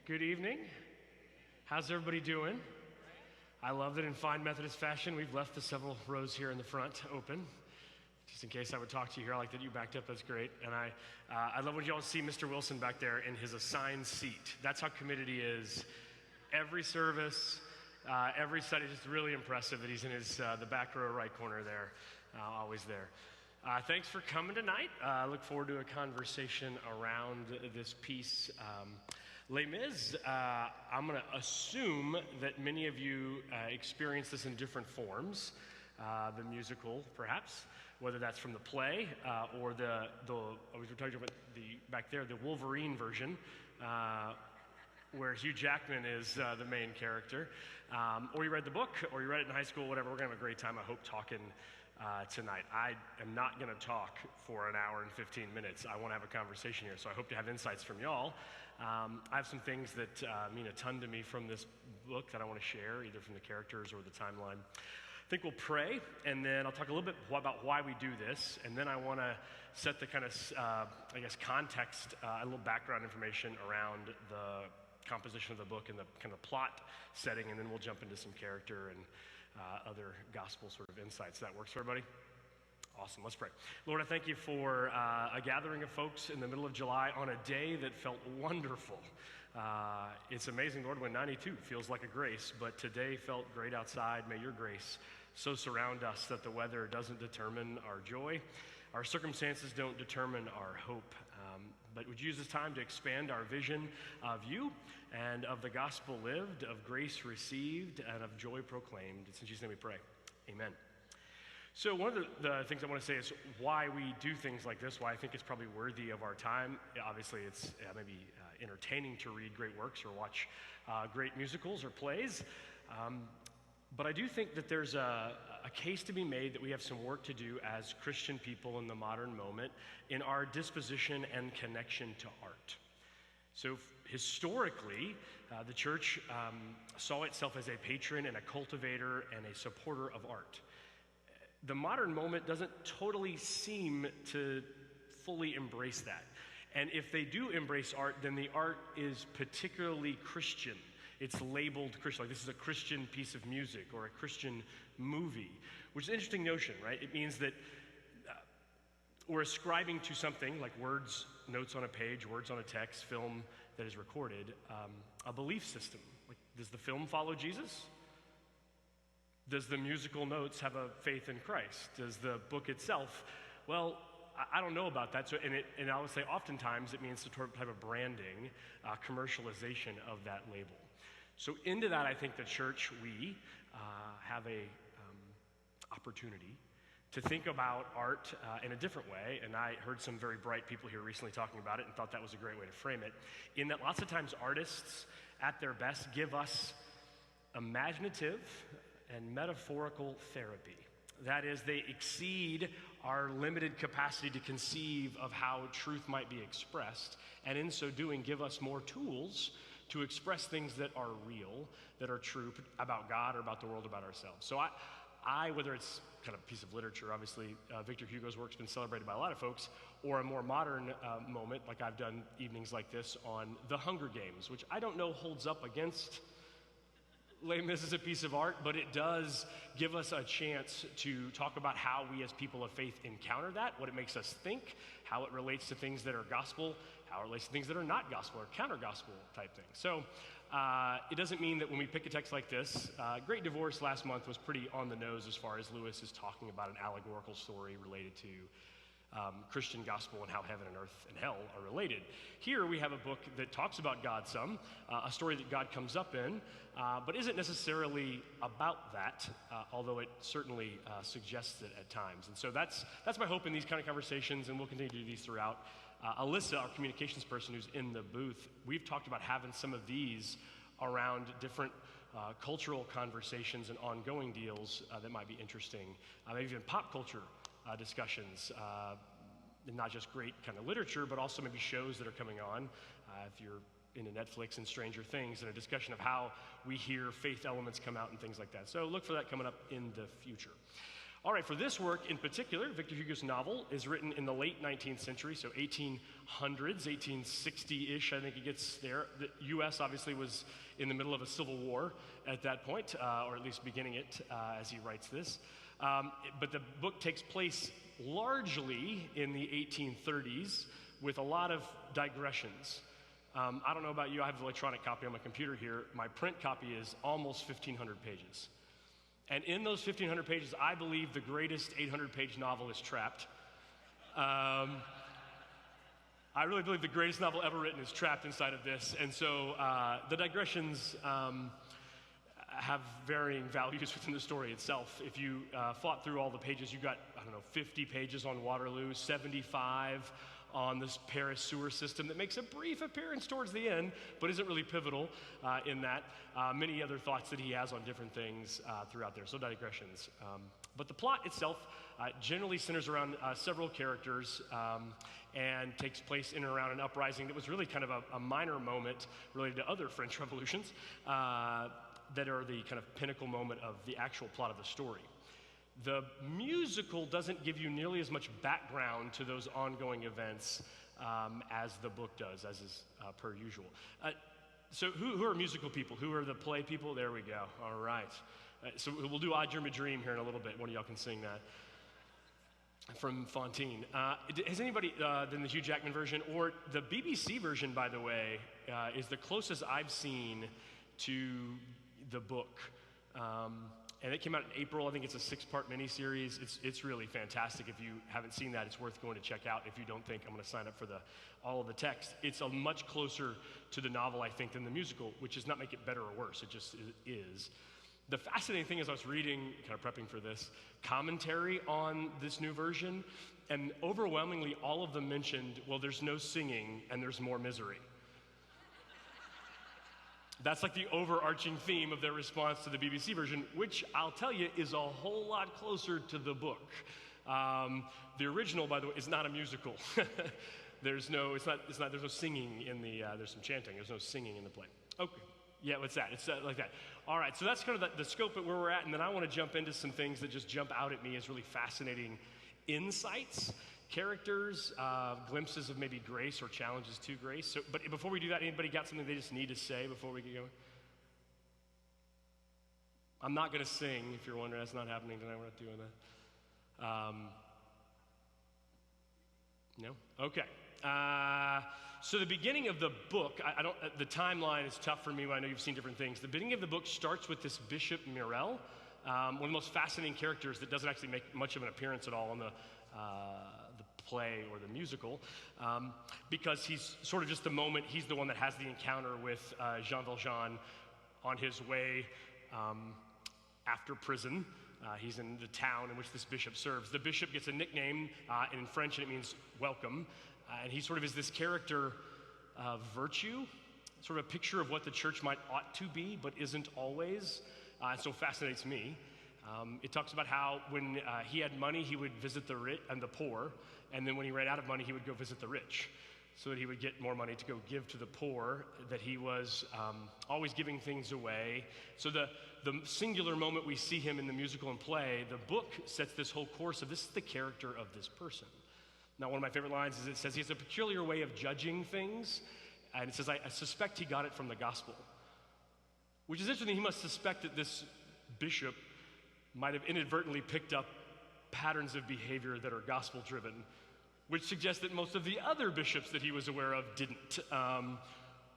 Good evening. How's everybody doing? I love that in fine Methodist fashion, we've left the several rows here in the front open. Just in case I would talk to you here, I like that you backed up, that's great. And I love when y'all see Mr. Wilson back there in his assigned seat. That's how committed he is. Every service, every study, just really impressive that he's in the back row right corner there, always there. Thanks for coming tonight. I look forward to a conversation around this piece. Les Mis, I'm going to assume that many of you experience this in different forms. The musical, perhaps, whether that's from the play or we were talking about back there, the Wolverine version, where Hugh Jackman is the main character. Or you read the book, or you read it in high school, whatever. We're going to have a great time, I hope, talking tonight. I am not going to talk for an hour and 15 minutes. I want to have a conversation here, so I hope to have insights from y'all. I have some things that mean a ton to me from this book that I want to share, either from the characters or the timeline. I think we'll pray, and then I'll talk a little bit about why we do this, and then I want to set the kind of, context, a little background information around the composition of the book and the kind of plot setting, and then we'll jump into some character and other gospel sort of insights. That works for everybody? Awesome. Let's pray. Lord, I thank you for a gathering of folks in the middle of July on a day that felt wonderful. It's amazing, Lord, when 92 feels like a grace, but today felt great outside. May your grace so surround us that the weather doesn't determine our joy. Our circumstances don't determine our hope. But would you use this time to expand our vision of you and of the gospel lived, of grace received, and of joy proclaimed. It's in Jesus' name we pray. Amen. So one of the things I want to say is why we do things like this, why I think it's probably worthy of our time. Obviously, it's maybe entertaining to read great works or watch great musicals or plays. But I do think that there's a case to be made that we have some work to do as Christian people in the modern moment in our disposition and connection to art. So historically, the church saw itself as a patron and a cultivator and a supporter of art. The modern moment doesn't totally seem to fully embrace that. And if they do embrace art, then the art is particularly Christian. It's labeled Christian, like this is a Christian piece of music or a Christian movie, which is an interesting notion, right? It means that we're ascribing to something like words, notes on a page, words on a text, film that is recorded, a belief system. Like, does the film follow Jesus? Does the musical notes have a faith in Christ? Does the book itself? Well, I don't know about that. So, and I would say oftentimes it means some type of branding, commercialization of that label. So into that, I think the church, we have a opportunity to think about art in a different way. And I heard some very bright people here recently talking about it and thought that was a great way to frame it. In that lots of times artists at their best give us imaginative and metaphorical therapy. That is, they exceed our limited capacity to conceive of how truth might be expressed, and in so doing, give us more tools to express things that are real, that are true about God or about the world, about ourselves. So I whether it's kind of a piece of literature, obviously Victor Hugo's work's been celebrated by a lot of folks, or a more modern moment, like I've done evenings like this on The Hunger Games, which I don't know holds up against Les Mis as a piece of art, but it does give us a chance to talk about how we as people of faith encounter that, what it makes us think, how it relates to things that are gospel, how it relates to things that are not gospel or counter-gospel type things. So it doesn't mean that when we pick a text like this, Great Divorce last month was pretty on the nose as far as Lewis is talking about an allegorical story related to Christian gospel and how heaven and earth and hell are related. Here we have a book that talks about God some, a story that God comes up in, but isn't necessarily about that, although it certainly suggests it at times. And so that's my hope in these kind of conversations, and we'll continue to do these throughout. Alyssa, our communications person who's in the booth, we've talked about having some of these around different cultural conversations and ongoing deals that might be interesting, maybe even pop culture discussions, and not just great kind of literature, but also maybe shows that are coming on. If you're into Netflix and Stranger Things, and a discussion of how we hear faith elements come out and things like that. So look for that coming up in the future. All right, for this work in particular, Victor Hugo's novel is written in the late 19th century, so 1800s, 1860-ish, I think it gets there. The U.S. obviously was in the middle of a civil war at that point, or at least beginning it as he writes this. But the book takes place largely in the 1830s with a lot of digressions. I don't know about you, I have the electronic copy on my computer here. My print copy is almost 1,500 pages. And in those 1,500 pages, I believe the greatest 800-page novel is trapped. I really believe the greatest novel ever written is trapped inside of this. And so the digressions have varying values within the story itself. If you fought through all the pages, you got, 50 pages on Waterloo, 75 on this Paris sewer system that makes a brief appearance towards the end, but isn't really pivotal in that. Many other thoughts that he has on different things throughout there, so digressions. But the plot itself generally centers around several characters and takes place in and around an uprising that was really kind of a minor moment related to other French revolutions that are the kind of pinnacle moment of the actual plot of the story. The musical doesn't give you nearly as much background to those ongoing events as the book does, as is per usual. So who are musical people? Who are the play people? There we go. All right. So we'll do Odd Dream a Dream here in a little bit. One of y'all can sing that from Fontaine. Has anybody done the Hugh Jackman version? Or the BBC version, by the way, is the closest I've seen to the book. And it came out in April. I think it's a 6-part miniseries. It's really fantastic. If you haven't seen that, it's worth going to check out. If you don't think I'm going to sign up for all of the text, it's a much closer to the novel, I think, than the musical, which does not make it better or worse. It just is. The fascinating thing is I was reading, kind of prepping for this, commentary on this new version, and overwhelmingly all of them mentioned, well, there's no singing and there's more misery. That's like the overarching theme of their response to the BBC version, which I'll tell you is a whole lot closer to the book. The original, by the way, is not a musical. There's no singing in the, there's some chanting, there's no singing in the play. Okay, yeah, what's that? It's like that. All right, so that's kind of the scope of where we're at, and then I want to jump into some things that just jump out at me as really fascinating insights. Characters, glimpses of maybe grace or challenges to grace. So, but before we do that, anybody got something they just need to say before we get going? I'm not going to sing, if you're wondering. That's not happening tonight. We're not doing that. No? Okay. So the beginning of the book, the timeline is tough for me. I know you've seen different things. The beginning of the book starts with this Bishop Misérables, one of the most fascinating characters that doesn't actually make much of an appearance at all on the play or the musical, because he's sort of just the moment, he's the one that has the encounter with Jean Valjean on his way after prison. He's in the town in which this bishop serves. The bishop gets a nickname in French, and it means welcome, and he sort of is this character of virtue, sort of a picture of what the church ought to be, but isn't always, and so fascinates me. It talks about how when he had money, he would visit the rich and the poor, and then when he ran out of money, he would go visit the rich, so that he would get more money to go give to the poor, that he was always giving things away. So the singular moment we see him in the musical and play, the book sets this whole course of this is the character of this person. Now, one of my favorite lines is it says he has a peculiar way of judging things, and it says, I suspect he got it from the gospel, which is interesting. He must suspect that this bishop might have inadvertently picked up patterns of behavior that are gospel-driven, which suggests that most of the other bishops that he was aware of didn't,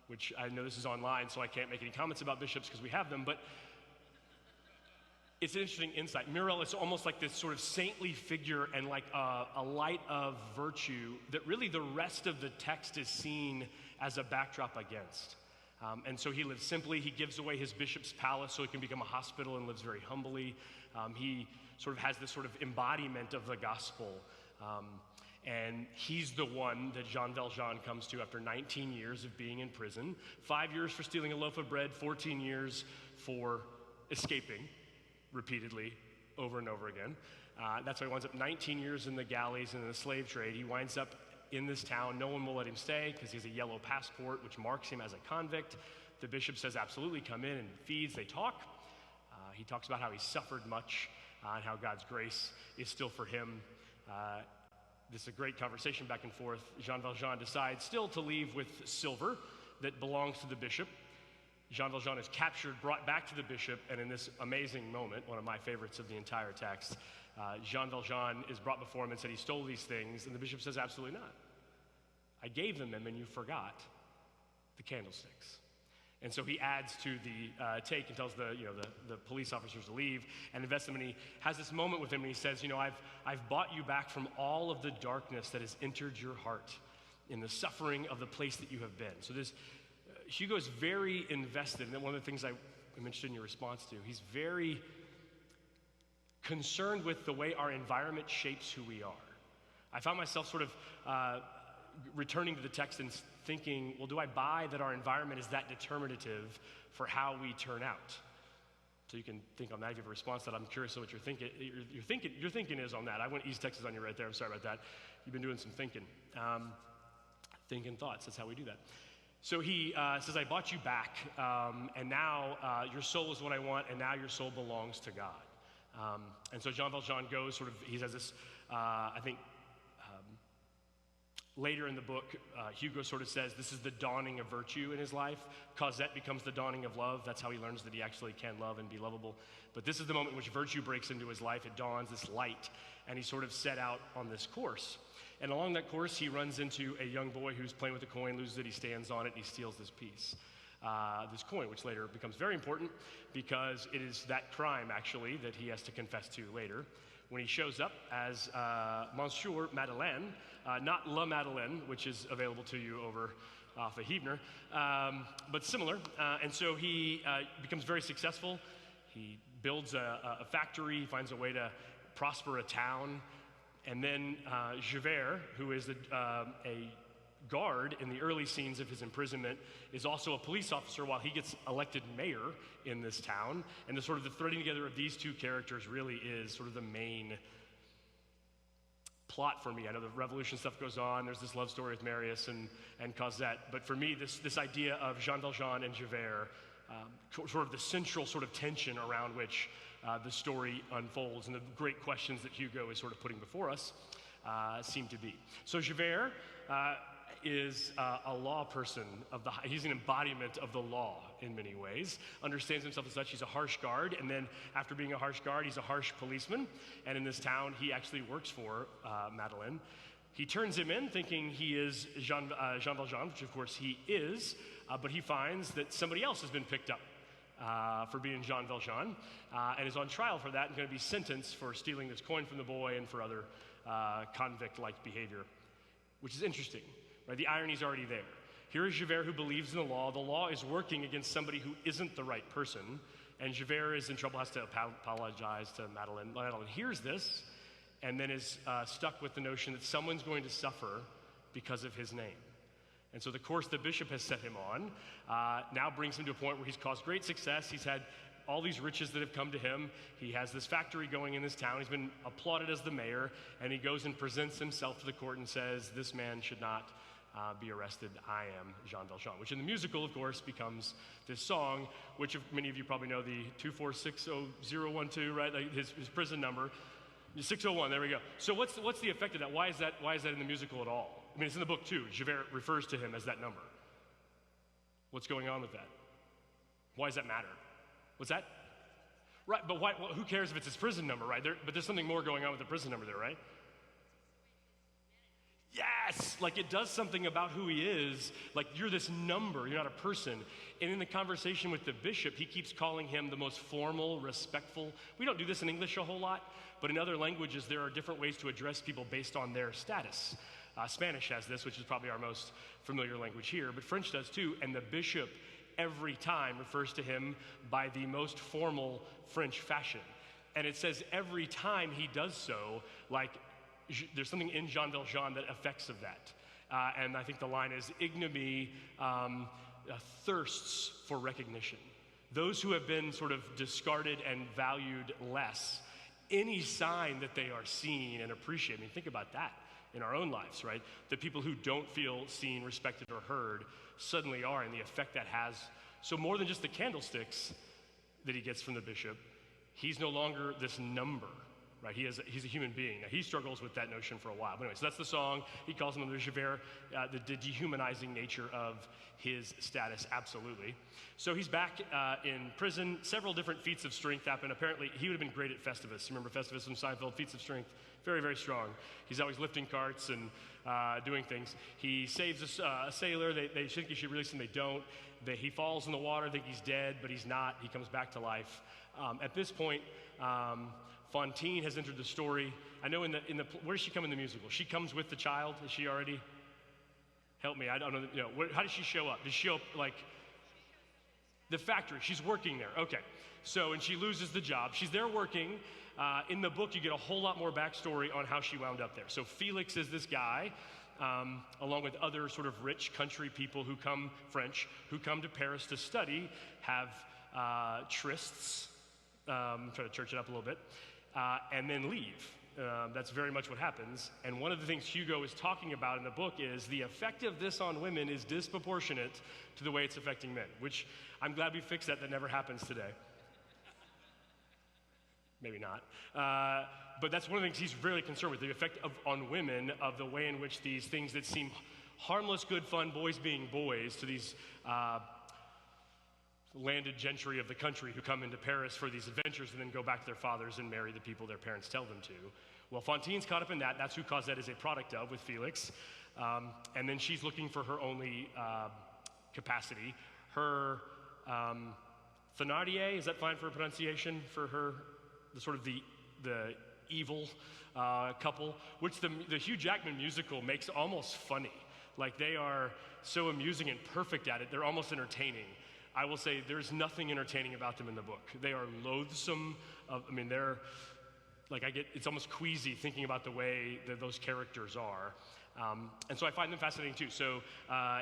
which I know this is online, so I can't make any comments about bishops because we have them, but it's an interesting insight. Mireille is almost like this sort of saintly figure and like a light of virtue that really the rest of the text is seen as a backdrop against. And so he lives simply. He gives away his bishop's palace so he can become a hospital and lives very humbly. He sort of has this sort of embodiment of the gospel. And he's the one that Jean Valjean comes to after 19 years of being in prison. 5 years for stealing a loaf of bread, 14 years for escaping repeatedly over and over again. That's why he winds up 19 years in the galleys and in the slave trade. He winds up in this town. No one will let him stay because he has a yellow passport, which marks him as a convict. The bishop says, absolutely, come in, and feeds. They talk. He talks about how he suffered much and how God's grace is still for him. This is a great conversation back and forth. Jean Valjean decides still to leave with silver that belongs to the bishop. Jean Valjean is captured, brought back to the bishop, and in this amazing moment, one of my favorites of the entire text, Jean Valjean is brought before him and said he stole these things, and the bishop says, absolutely not. I gave them and you forgot the candlesticks. And so he adds to the take and tells the police officers to leave and invests them, and he has this moment with him, and he says, I've bought you back from all of the darkness that has entered your heart in the suffering of the place that you have been. So this Hugo is very invested, and one of the things I'm interested in your response to, he's very concerned with the way our environment shapes who we are. I found myself sort of returning to the text and thinking, well, do I buy that our environment is that determinative for how we turn out? So you can think on that if you have a response to that. I'm curious what your thinking is on that. I went East Texas on you right there. I'm sorry about that. You've been doing some thinking. Thinking thoughts. That's how we do that. So he says, I bought you back, and now your soul is what I want, and now your soul belongs to God. And so Jean Valjean goes he has this, I think, later in the book, Hugo sort of says this is the dawning of virtue in his life. Cosette becomes the dawning of love. That's how he learns that he actually can love and be lovable. But this is the moment in which virtue breaks into his life. It dawns, this light, and he sort of set out on this course. And along that course, he runs into a young boy who's playing with a coin, loses it, he stands on it, and he steals this piece. This coin, which later becomes very important because it is that crime, actually, that he has to confess to later. When he shows up as Monsieur Madeleine, not La Madeleine, which is available to you over off of Huebner, but similar. And so he becomes very successful. He builds a factory, he finds a way to prosper a town. And then Javert, who is a guard in the early scenes of his imprisonment, is also a police officer while he gets elected mayor in this town. And the sort of the threading together of these two characters really is sort of the main plot for me. I know the revolution stuff goes on. There's this love story with Marius and Cosette. But for me, this idea of Jean Valjean and Javert, sort of the central sort of tension around which the story unfolds and the great questions that Hugo is sort of putting before us seem to be. So Javert is a law person he's an embodiment of the law in many ways, understands himself as such. He's a harsh guard, and then after being a harsh guard, he's a harsh policeman, and in this town, he actually works for Madeleine. He turns him in thinking he is Jean Valjean, which of course he is, but he finds that somebody else has been picked up for being Jean Valjean, and is on trial for that and going to be sentenced for stealing this coin from the boy and for other convict-like behavior, which is interesting. Right? The irony is already there. Here is Javert who believes in the law. The law is working against somebody who isn't the right person, and Javert is in trouble, has to apologize to Madeleine. Madeleine hears this, and then is stuck with the notion that someone's going to suffer because of his name. And so the course the bishop has set him on now brings him to a point where he's caused great success. He's had all these riches that have come to him. He has this factory going in this town. He's been applauded as the mayor, and he goes and presents himself to the court and says, this man should not be arrested. I am Jean Valjean, which in the musical, of course, becomes this song, which many of you probably know, the 2460012, right? Like his prison number, 601. There we go. So what's the effect of that? Why is that in the musical at all? I mean, it's in the book too. Javert refers to him as that number. What's going on with that? Why does that matter? What's that? Right, but why? Well, who cares if it's his prison number, right? But there's something more going on with the prison number there, right? Yes! Like it does something about who he is. Like you're this number, you're not a person. And in the conversation with the bishop, he keeps calling him the most formal, respectful. We don't do this in English a whole lot, but in other languages, there are different ways to address people based on their status. Spanish has this, which is probably our most familiar language here, but French does too. And the bishop every time refers to him by the most formal French fashion. And it says every time he does so, like there's something in Jean Valjean that affects of that. And I think the line is, ignominy thirsts for recognition. Those who have been sort of discarded and valued less, any sign that they are seen and appreciated. I mean, think about that in our own lives, right? The people who don't feel seen, respected, or heard suddenly are, and the effect that has. So more than just the candlesticks that he gets from the bishop, he's no longer this number, right? He's a human being. Now, he struggles with that notion for a while. But anyway, so that's the song. He calls him the Javert, the dehumanizing nature of his status, absolutely. So he's back in prison. Several different feats of strength happen. Apparently, he would have been great at Festivus. Remember Festivus from Seinfeld? Feats of strength, very, very strong. He's always lifting carts and doing things. He saves a sailor. They think he should release him. They don't. He falls in the water, think he's dead, but he's not. He comes back to life. At this point, Fantine has entered the story. I know where does she come in the musical? She comes with the child. Is she already? Help me. I don't know. How does she show up? Does she show up like the factory? She's working there. Okay. So, and she loses the job. She's there working. In the book, you get a whole lot more backstory on how she wound up there. So Felix is this guy, along with other sort of rich country people French, who come to Paris to study, have trysts, try to church it up a little bit, and then leave. That's very much what happens. And one of the things Hugo is talking about in the book is the effect of this on women is disproportionate to the way it's affecting men, which I'm glad we fixed that. That never happens today. Maybe not. But that's one of the things he's really concerned with, the effect on women of the way in which these things that seem harmless, good, fun, boys being boys to these landed gentry of the country who come into Paris for these adventures and then go back to their fathers and marry the people their parents tell them to. Well, Fantine's caught up in that. That's who Cosette is a product of with Felix. And then she's looking for her only capacity. Her Thénardier, is that fine for pronunciation for her? The sort of the evil couple, which the Hugh Jackman musical makes almost funny. Like, they are so amusing and perfect at it, they're almost entertaining. I will say there's nothing entertaining about them in the book. They are loathsome. They're like, it's almost queasy thinking about the way that those characters are. And so I find them fascinating too. So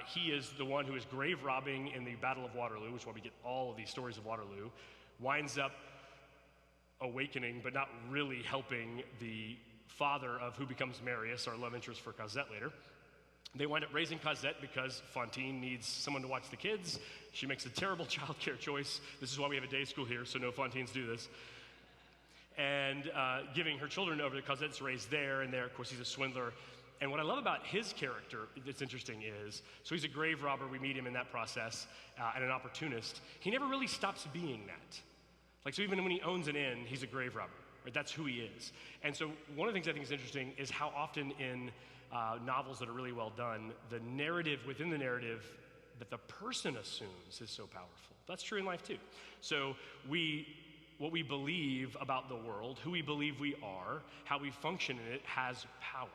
he is the one who is grave robbing in the Battle of Waterloo, which is why we get all of these stories of Waterloo, winds up awakening, but not really helping the father of who becomes Marius, our love interest for Cosette later. They wind up raising Cosette because Fantine needs someone to watch the kids. She makes a terrible childcare choice. This is why we have a day school here, so no Fantines do this. And giving her children over to Cosette's raised there, and there, of course, he's a swindler. And what I love about his character that's interesting is, so he's a grave robber, we meet him in that process, and an opportunist. He never really stops being that. Like, so even when he owns an inn, he's a grave robber, right? That's who he is. And so one of the things I think is interesting is how often in novels that are really well done, the narrative within the narrative that the person assumes is so powerful. That's true in life too. So what we believe about the world, who we believe we are, how we function in it has power.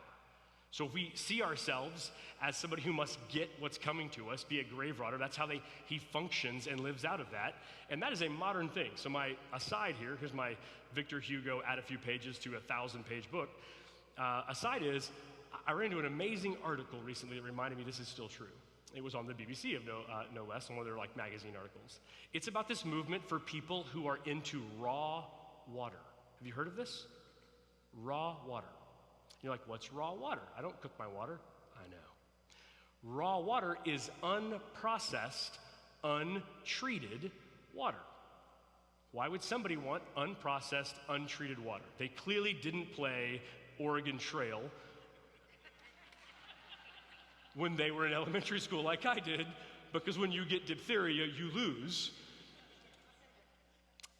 So if we see ourselves as somebody who must get what's coming to us, be a grave robber, that's how he functions and lives out of that. And that is a modern thing. So my aside here's my Victor Hugo add a few pages to a 1,000-page book. Aside is, I ran into an amazing article recently that reminded me this is still true. It was on the BBC, of no less, on one of their magazine articles. It's about this movement for people who are into raw water. Have you heard of this? Raw water. You're like, what's raw water? I don't cook my water. I know. Raw water is unprocessed, untreated water. Why would somebody want unprocessed, untreated water? They clearly didn't play Oregon Trail when they were in elementary school like I did, because when you get diphtheria, you lose.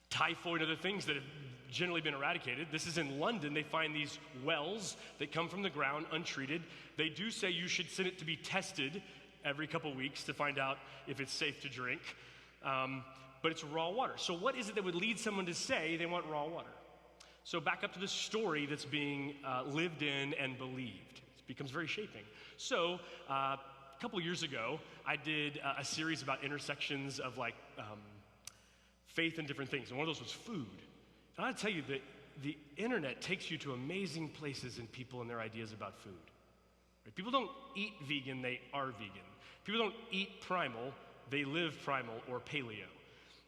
Typhoid and other things that have generally been eradicated. This is in London. They find these wells that come from the ground untreated. They do say you should send it to be tested every couple weeks to find out if it's safe to drink. But it's raw water. So what is it that would lead someone to say they want raw water? So back up to the story that's being lived in and believed. It becomes very shaping. So a couple years ago, I did a series about intersections of faith and different things. And one of those was food. And I gotta tell you that the internet takes you to amazing places in people and their ideas about food. Right? People don't eat vegan, they are vegan. People don't eat primal, they live primal or paleo.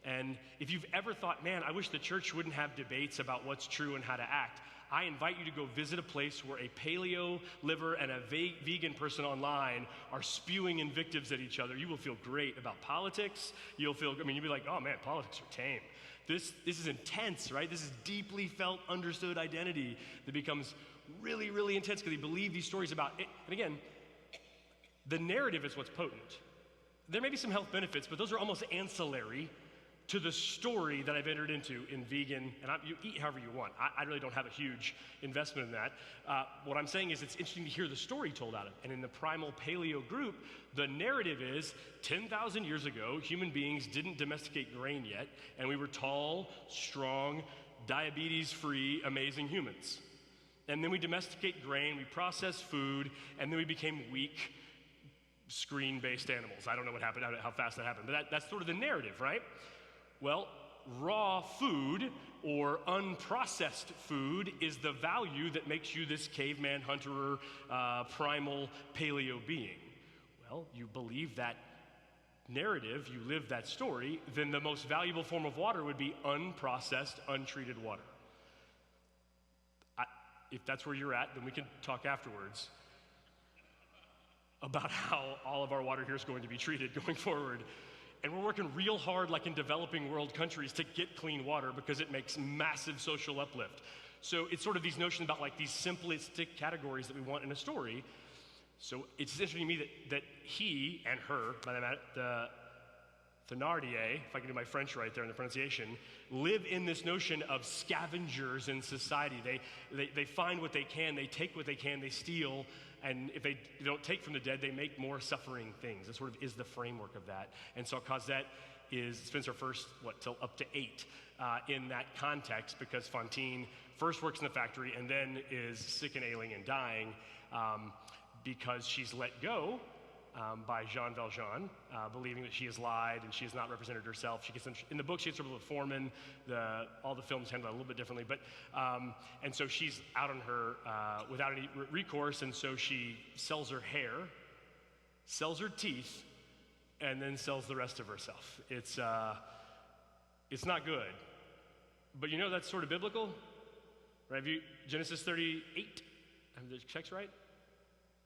And if you've ever thought, man, I wish the church wouldn't have debates about what's true and how to act, I invite you to go visit a place where a paleo liver and a vegan person online are spewing invectives at each other. You will feel great about politics. You'll be like, oh man, politics are tame. This is intense, right? This is deeply felt, understood identity that becomes really, really intense because they believe these stories about it. And again, the narrative is what's potent. There may be some health benefits, but those are almost ancillary to the story that I've entered into in vegan, and you eat however you want. I really don't have a huge investment in that. What I'm saying is it's interesting to hear the story told out of it. And in the primal paleo group, the narrative is 10,000 years ago, human beings didn't domesticate grain yet, and we were tall, strong, diabetes-free, amazing humans. And then we domesticate grain, we process food, and then we became weak, screen-based animals. I don't know what happened, how fast that happened, but that's sort of the narrative, right? Well, raw food or unprocessed food is the value that makes you this caveman, hunter, primal paleo being. Well, you believe that narrative, you live that story, then the most valuable form of water would be unprocessed, untreated water. If that's where you're at, then we can talk afterwards about how all of our water here is going to be treated going forward. And we're working real hard, like in developing world countries, to get clean water because it makes massive social uplift. So it's sort of these notions about like these simplistic categories that we want in a story. So it's interesting to me that he and her, by the matter, the Thénardier, if I can do my French right there in the pronunciation, live in this notion of scavengers in society. They find what they can, they take what they can, they steal, and if they don't take from the dead, they make more suffering things. It sort of is the framework of that. And so Cosette spends her first, till up to 8 in that context, because Fantine first works in the factory and then is sick and ailing and dying because she's let go by Jean Valjean, believing that she has lied and she has not represented herself. She gets in the book, she gets trouble with foreman. All the films handle it a little bit differently, but and so she's out on her without any recourse, and so she sells her hair, sells her teeth, and then sells the rest of herself. It's not good, but that's sort of biblical, right? Genesis 38. Have the checks right?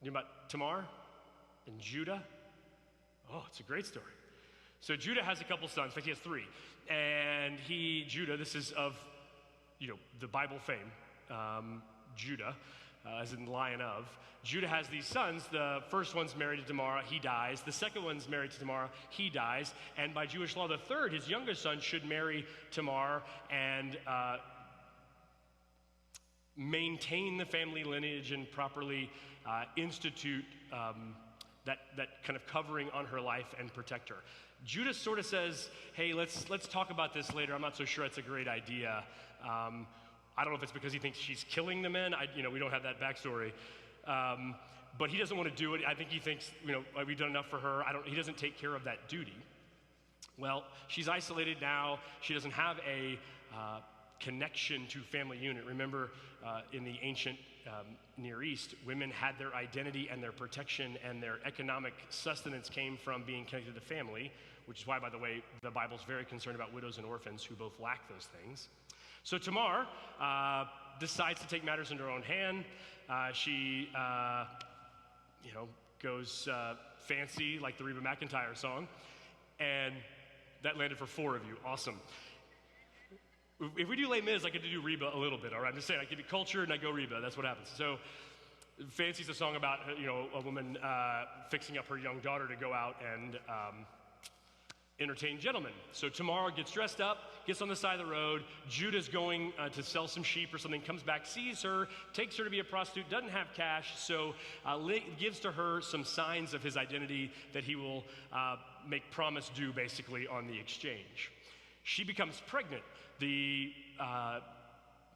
You know about Tamar and Judah? Oh, it's a great story. So Judah has a couple sons. In fact, he has 3. And Judah, this is of, the Bible fame, Judah, as in lion of. Judah has these sons. The first one's married to Tamar, he dies. The second one's married to Tamar, he dies. And by Jewish law, the third, his youngest son, should marry Tamar and maintain the family lineage and properly institute that kind of covering on her life and protect her. Judah sort of says, hey, let's talk about this later. I'm not so sure it's a great idea. I don't know if it's because he thinks she's killing the men. We don't have that backstory. But he doesn't want to do it. I think he thinks, we've done enough for her. He doesn't take care of that duty. Well, she's isolated now. She doesn't have a connection to family unit. Remember, in the ancient Near East, women had their identity and their protection and their economic sustenance came from being connected to family, which is why, by the way, the Bible's very concerned about widows and orphans who both lack those things. So Tamar decides to take matters into her own hand. She, goes fancy like the Reba McEntire song, and that landed for 4 of you. Awesome. If we do Les Mis, I get to do Reba a little bit, all right? I'm just saying, I give you culture and I go Reba. That's what happens. So Fancy's a song about, a woman fixing up her young daughter to go out and entertain gentlemen. So Tamar gets dressed up, gets on the side of the road. Judah's going to sell some sheep or something, comes back, sees her, takes her to be a prostitute, doesn't have cash, so gives to her some signs of his identity that he will make promise due, basically, on the exchange. She becomes pregnant.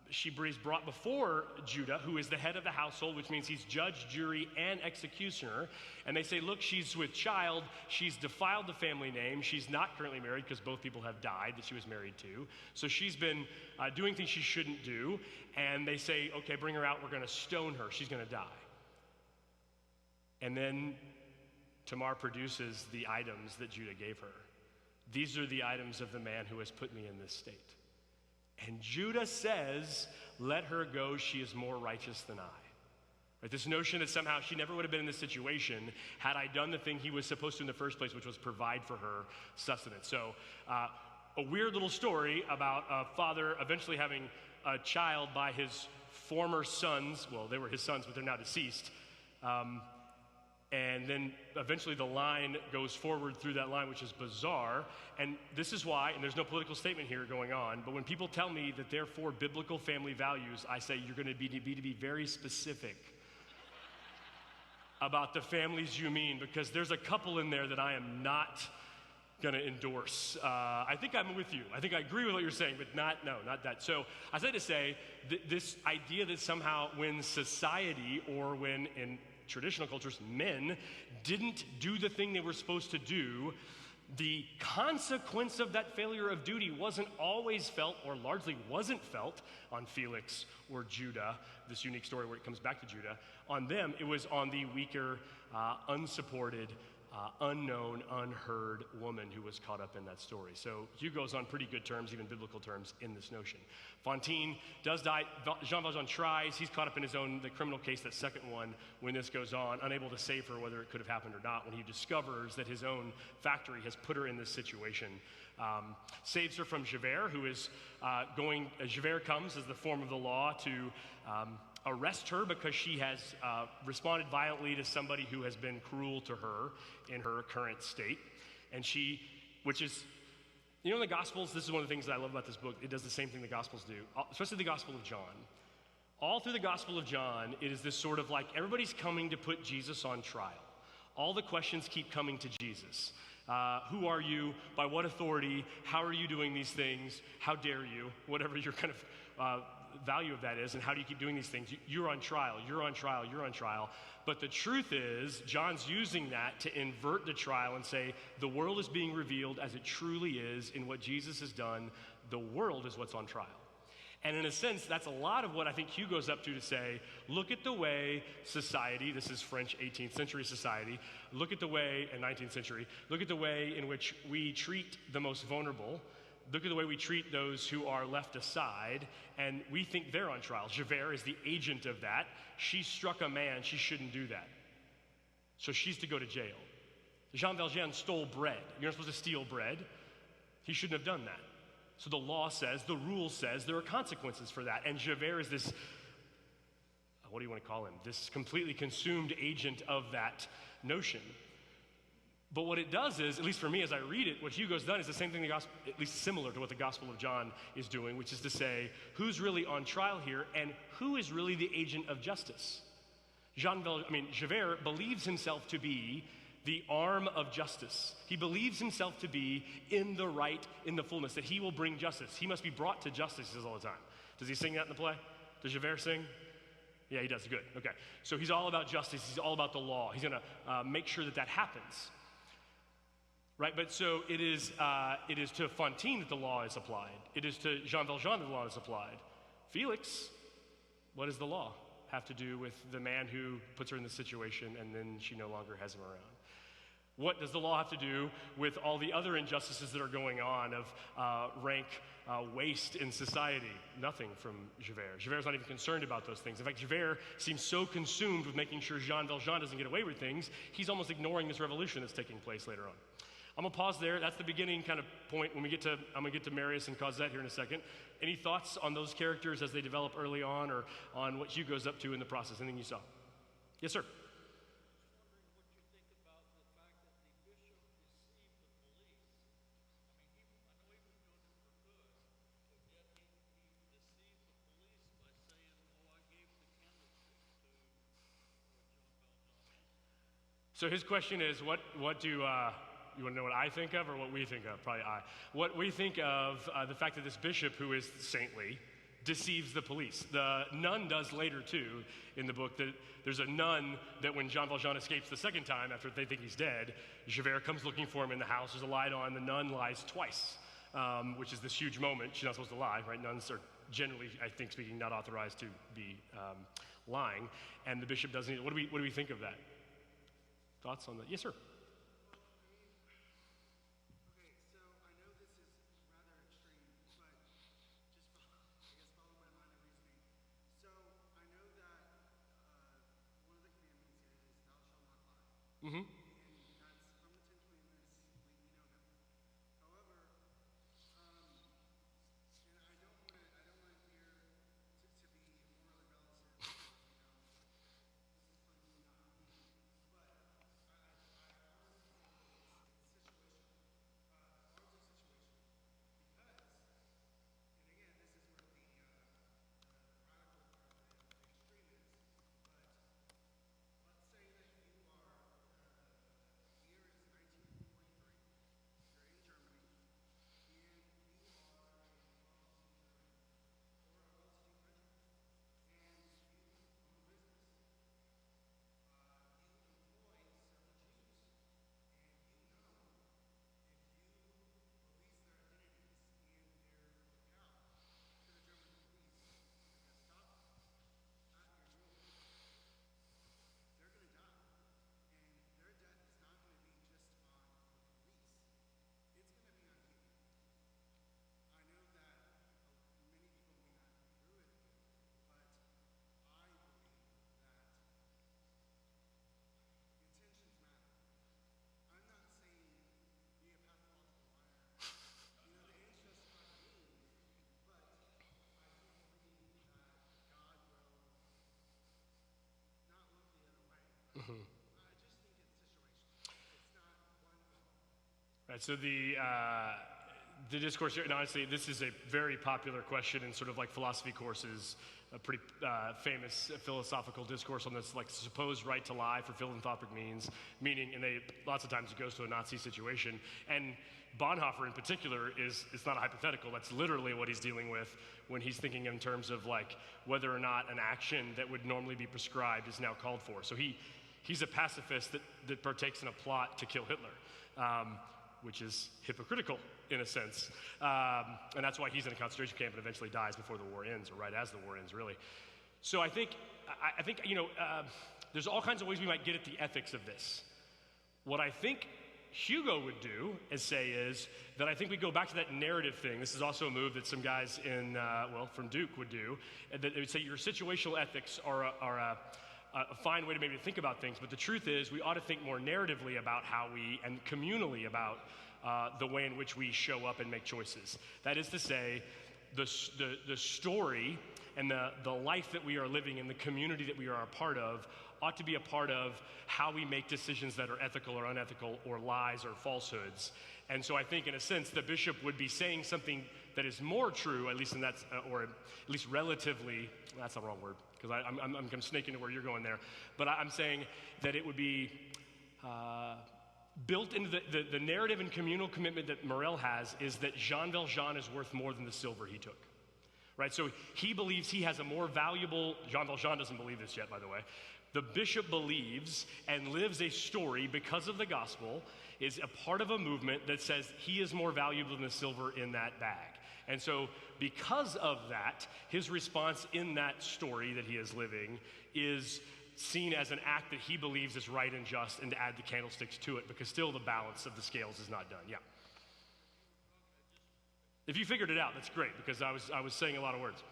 She is brought before Judah, who is the head of the household, which means he's judge, jury, and executioner. And they say, look, she's with child. She's defiled the family name. She's not currently married because both people have died that she was married to. So she's been doing things she shouldn't do. And they say, okay, bring her out. We're going to stone her. She's going to die. And then Tamar produces the items that Judah gave her. These are the items of the man who has put me in this state. And Judah says, let her go, she is more righteous than I. Right, this notion that somehow she never would have been in this situation had I done the thing he was supposed to in the first place, which was provide for her sustenance. So a weird little story about a father eventually having a child by his former sons. Well, they were his sons, but they're now deceased. And then eventually the line goes forward through that line, which is bizarre. And this is why, and there's no political statement here going on, but when people tell me that they're for biblical family values, I say you're going to be very specific about the families you mean, because there's a couple in there that I am not going to endorse. I think I'm with you. I think I agree with what you're saying, but not that. So I say to say this idea that somehow when society, or when in traditional cultures, men didn't do the thing they were supposed to do, the consequence of that failure of duty wasn't always felt, or largely wasn't felt, on Felix or Judah, this unique story where it comes back to Judah. On them, it was on the weaker, unsupported, unknown, unheard woman who was caught up in that story. So Hugo's on pretty good terms, even biblical terms, in this notion. Fantine does die. Jean Valjean tries. He's caught up in the criminal case, that second one, when this goes on, unable to save her, whether it could have happened or not, when he discovers that his own factory has put her in this situation. Saves her from Javert, who is Javert comes as the form of the law to arrest her because she has responded violently to somebody who has been cruel to her in her current state. And which is, in the Gospels, this is one of the things that I love about this book. It does the same thing the Gospels do, especially the Gospel of John. All through the Gospel of John, it is this sort of like everybody's coming to put Jesus on trial. All the questions keep coming to Jesus. Who are you? By what authority? How are you doing these things? How dare you? Whatever your kind of value of that is, and how do you keep doing these things? You're on trial, you're on trial, you're on trial. But the truth is, John's using that to invert the trial and say, the world is being revealed as it truly is in what Jesus has done. The world is what's on trial. And in a sense, that's a lot of what I think Hugo's up to say, look at the way society, this is French 18th century society, look at the way, and 19th century, look at the way in which we treat the most vulnerable, look at the way we treat those who are left aside, and we think they're on trial. Javert is the agent of that. She struck a man. She shouldn't do that. So she's to go to jail. Jean Valjean stole bread. You're not supposed to steal bread. He shouldn't have done that. So the law says, the rule says, there are consequences for that. And Javert is this, what do you want to call him? This completely consumed agent of that notion. But what it does is, at least for me as I read it, what Hugo's done is the same thing, at least similar to what the Gospel of John is doing, which is to say, who's really on trial here, and who is really the agent of justice? Javert believes himself to be the arm of justice. He believes himself to be in the right, in the fullness, that he will bring justice. He must be brought to justice, he says all the time. Does he sing that in the play? Does Javert sing? Yeah, he does. Good. Okay. So he's all about justice. He's all about the law. He's going to make sure that that happens. Right, but so it is to Fantine that the law is applied. It is to Jean Valjean that the law is applied. Felix, what does the law have to do with the man who puts her in this situation and then she no longer has him around? What does the law have to do with all the other injustices that are going on of rank waste in society? Nothing from Javert. Javert's not even concerned about those things. In fact, Javert seems so consumed with making sure Jean Valjean doesn't get away with things, he's almost ignoring this revolution that's taking place later on. I'm going to pause there. That's the beginning kind of point. I'm going to get to Marius and Cosette here in a second. Any thoughts on those characters as they develop early on, or on what Hugo's up to in the process? Anything you saw? Yes, sir. So his question is, what do you want to know what I think of, or what we think of? Probably I. What we think of the fact that this bishop, who is saintly, deceives the police. The nun does later, too, in the book. That there's a nun that when Jean Valjean escapes the second time, after they think he's dead, Javert comes looking for him in the house. There's a light on. The nun lies twice, which is this huge moment. She's not supposed to lie, right? Nuns are generally, I think, speaking, not authorized to be lying. And the bishop doesn't. What do we think of that? Thoughts on that? Yes, sir. Mm-hmm. Mm-hmm. Right, so the discourse here, and honestly, this is a very popular question in sort of like philosophy courses, a pretty famous philosophical discourse on this, like supposed right to lie for philanthropic means, meaning, and they lots of times it goes to a Nazi situation, and Bonhoeffer in particular it's not a hypothetical, that's literally what he's dealing with when he's thinking in terms of like whether or not an action that would normally be prescribed is now called for. So he's a pacifist that partakes in a plot to kill Hitler. Which is hypocritical in a sense. And that's why he's in a concentration camp and eventually dies before the war ends, or right as the war ends, really. So I think there's all kinds of ways we might get at the ethics of this. What I think Hugo would do is that I think we go back to that narrative thing. This is also a move that some guys from Duke would do, and that they would say your situational ethics are a fine way to maybe think about things, but the truth is we ought to think more narratively about how we, and communally about the way in which we show up and make choices. That is to say, the story and the life that we are living in, the community that we are a part of, ought to be a part of how we make decisions that are ethical or unethical, or lies or falsehoods. And so I think in a sense the bishop would be saying something that is more true, at least in that, or at least relatively, that's the wrong word, because I'm snaking to where you're going there, but I'm saying that it would be built into the narrative and communal commitment that Morel has, is that Jean Valjean is worth more than the silver he took. Right, so he believes he has a more valuable, Jean Valjean doesn't believe this yet, by the way. The bishop believes and lives a story because of the gospel, is a part of a movement that says he is more valuable than the silver in that bag. And so because of that, his response in that story that he is living is seen as an act that he believes is right and just, and to add the candlesticks to it, because still the balance of the scales is not done. Yeah. If you figured it out, that's great, because I was saying a lot of words.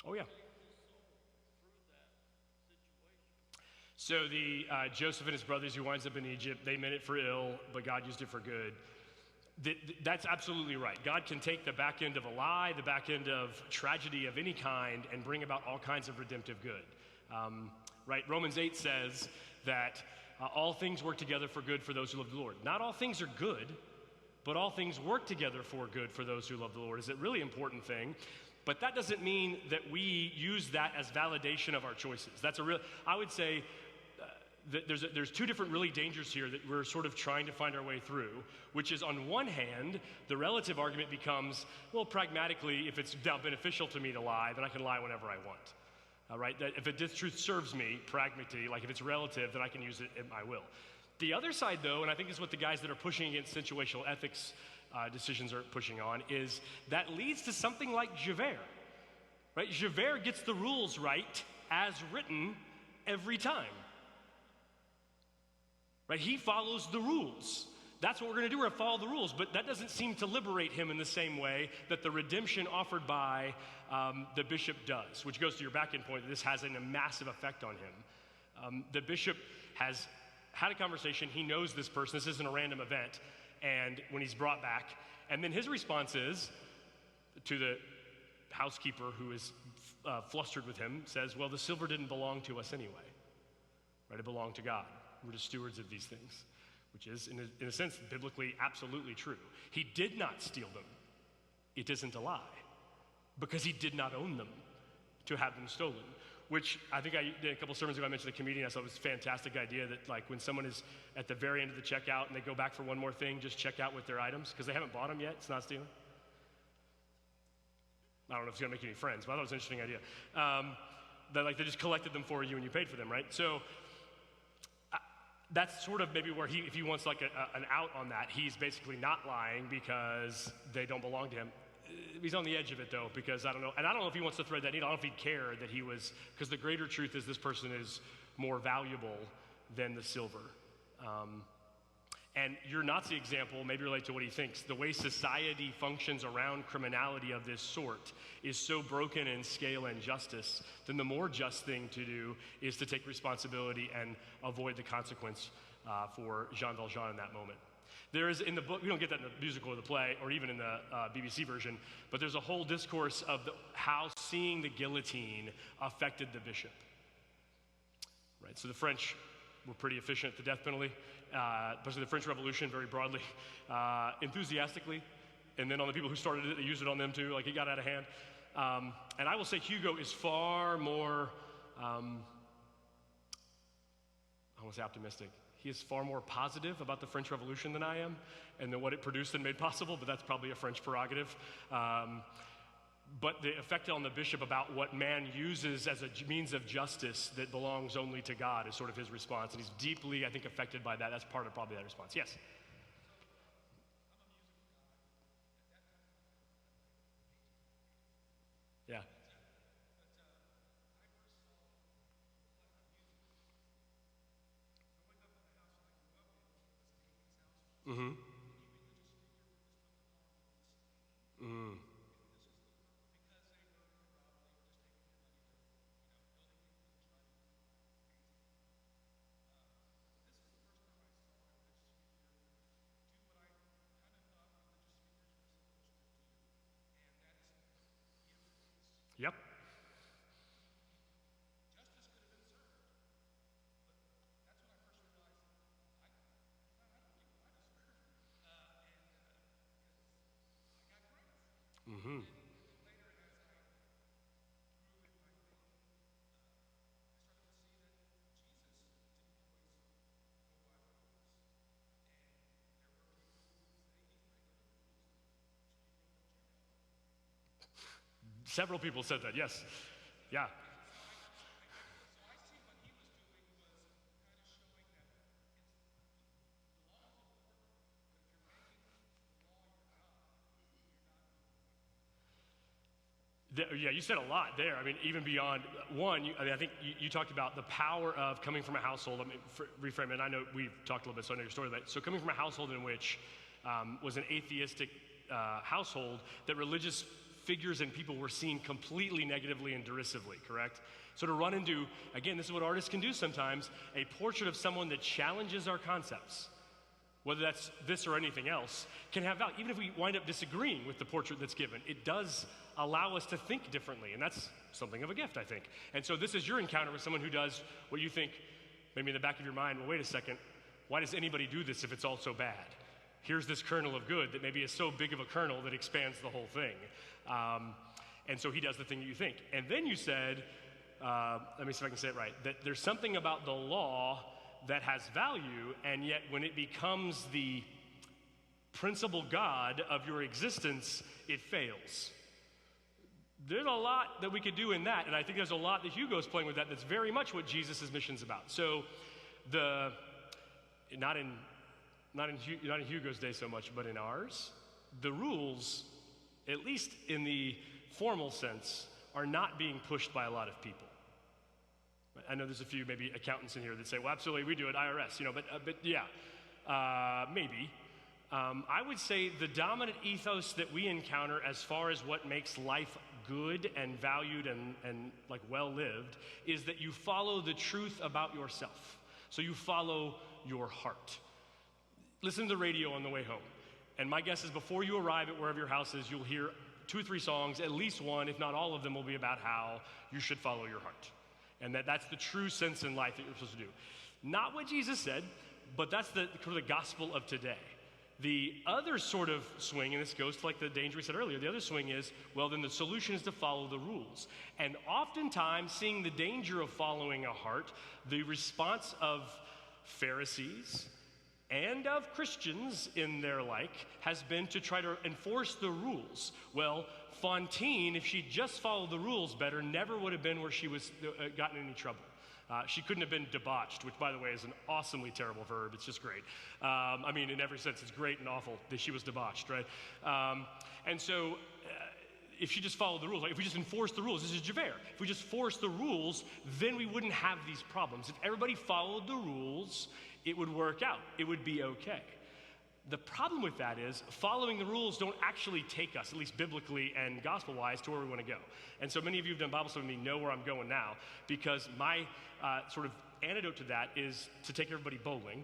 Oh, yeah. So the Joseph and his brothers who winds up in Egypt, they meant it for ill, but God used it for good. That's absolutely right. God can take the back end of a lie, the back end of tragedy of any kind, and bring about all kinds of redemptive good. Right? Romans 8 says that all things work together for good for those who love the Lord. Not all things are good, but all things work together for good for those who love the Lord. Is a really important thing. But that doesn't mean that we use that as validation of our choices. I would say that there's two different really dangers here that we're sort of trying to find our way through, which is, on one hand, the relative argument becomes, well, pragmatically, if it's now beneficial to me to lie, then I can lie whenever I want. right? That if this truth serves me, pragmatically, like if it's relative, then I can use it at my will. The other side, though, and I think this is what the guys that are pushing against situational ethics decisions are pushing on, is that leads to something like Javert, right? Javert gets the rules right as written every time, right? He follows the rules. That's what we're going to do. We're going to follow the rules. But that doesn't seem to liberate him in the same way that the redemption offered by the bishop does, which goes to your back end point that this has a massive effect on him. The bishop has had a conversation. He knows this person. This isn't a random event. And when he's brought back, and then his response is to the housekeeper who is flustered with him, says, well, the silver didn't belong to us anyway, right? It belonged to God. We're just stewards of these things. Which is, in a sense, biblically absolutely true. He did not steal them. It isn't a lie. Because he did not own them to have them stolen. Which I think I did a couple sermons ago, I mentioned the comedian. I thought it was a fantastic idea that like when someone is at the very end of the checkout and they go back for one more thing, just check out with their items because they haven't bought them yet. It's not stealing. I don't know if it's going to make you any friends, but I thought it was an interesting idea. That like they just collected them for you and you paid for them, right? So that's sort of maybe where if he wants like an out on that, he's basically not lying because they don't belong to him. He's on the edge of it though, because I don't know, and I don't know if he wants to thread that needle. I don't know if he'd care that he was, because the greater truth is this person is more valuable than the silver. And your Nazi example maybe relate to what he thinks. The way society functions around criminality of this sort is so broken in scale and justice, then the more just thing to do is to take responsibility and avoid the consequence for Jean Valjean in that moment. There is in the book, we don't get that in the musical or the play or even in the BBC version, but there's a whole discourse of how seeing the guillotine affected the bishop. Right, so the French were pretty efficient at the death penalty, especially the French Revolution very broadly, enthusiastically. And then on the people who started it, they used it on them too, like it got out of hand. And I will say Hugo is far more, I won't say optimistic. He is far more positive about the French Revolution than I am and then what it produced and made possible, but that's probably a French prerogative. But the effect on the bishop about what man uses as a means of justice that belongs only to God is sort of his response. And he's deeply, I think, affected by that. That's part of probably that response. Yes? Yeah. Mm-hmm. Mm. Yep. Mm-hmm. Several people said that, yes. Yeah. Yeah, you said a lot there. I mean, even beyond one, I think you talked about the power of coming from a household. I mean, reframe it. I know we've talked a little bit, so I know your story. But so coming from a household in which was an atheistic household, that religious figures and people were seen completely negatively and derisively, correct? So to run into, again, this is what artists can do sometimes, a portrait of someone that challenges our concepts, whether that's this or anything else, can have value. Even if we wind up disagreeing with the portrait that's given, it does allow us to think differently, and that's something of a gift, I think. And so this is your encounter with someone who does what you think, maybe in the back of your mind, well, wait a second, why does anybody do this if it's all so bad? Here's this kernel of good that maybe is so big of a kernel that expands the whole thing. And so he does the thing that you think. And then you said, let me see if I can say it right, that there's something about the law that has value, and yet when it becomes the principal God of your existence, it fails. There's a lot that we could do in that, and I think there's a lot that Hugo's playing with that's very much what Jesus' mission's about. So not in Hugo's day so much, but in ours, the rules, at least in the formal sense, are not being pushed by a lot of people. I know there's a few maybe accountants in here that say, well, absolutely, we do it, IRS, but yeah, maybe. I would say the dominant ethos that we encounter as far as what makes life good and valued and like well lived is that you follow the truth about yourself. So you follow your heart. Listen to the radio on the way home. And my guess is before you arrive at wherever your house is, you'll hear 2 or 3 songs, at least one, if not all of them, will be about how you should follow your heart. And that's the true sense in life that you're supposed to do. Not what Jesus said, but that's the gospel of today. The other sort of swing, and this goes to like the danger we said earlier, the other swing is, well, then the solution is to follow the rules. And oftentimes, seeing the danger of following a heart, the response of Pharisees and of Christians in their like has been to try to enforce the rules. Well, Fontaine, if she just followed the rules better, never would have been where she was gotten in any trouble. She couldn't have been debauched, which, by the way, is an awesomely terrible verb. It's just great. I mean, in every sense, it's great and awful that she was debauched, right? And so if she just followed the rules, like if we just enforced the rules, this is Javert. If we just forced the rules, then we wouldn't have these problems. If everybody followed the rules, it would work out. It would be okay. The problem with that is following the rules don't actually take us, at least biblically and gospel-wise, to where we want to go. And so many of you who've done Bible study with me know where I'm going now, because my sort of antidote to that is to take everybody bowling,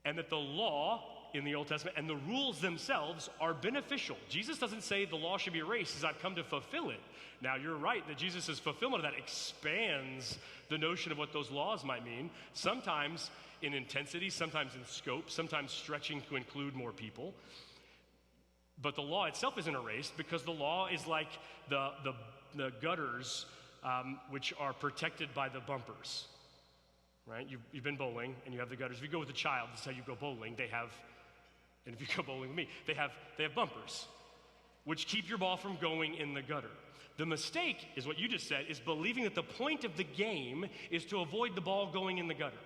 and that the law in the Old Testament and the rules themselves are beneficial. Jesus doesn't say the law should be erased, he says I've come to fulfill it. Now you're right that Jesus' fulfillment of that expands the notion of what those laws might mean, sometimes in intensity, sometimes in scope, sometimes stretching to include more people. But the law itself isn't erased because the law is like the gutters which are protected by the bumpers, right? You've been bowling and you have the gutters. If you go with a child, this is how you go bowling. And if you go bowling with me, they have bumpers which keep your ball from going in the gutter. The mistake is what you just said, is believing that the point of the game is to avoid the ball going in the gutter.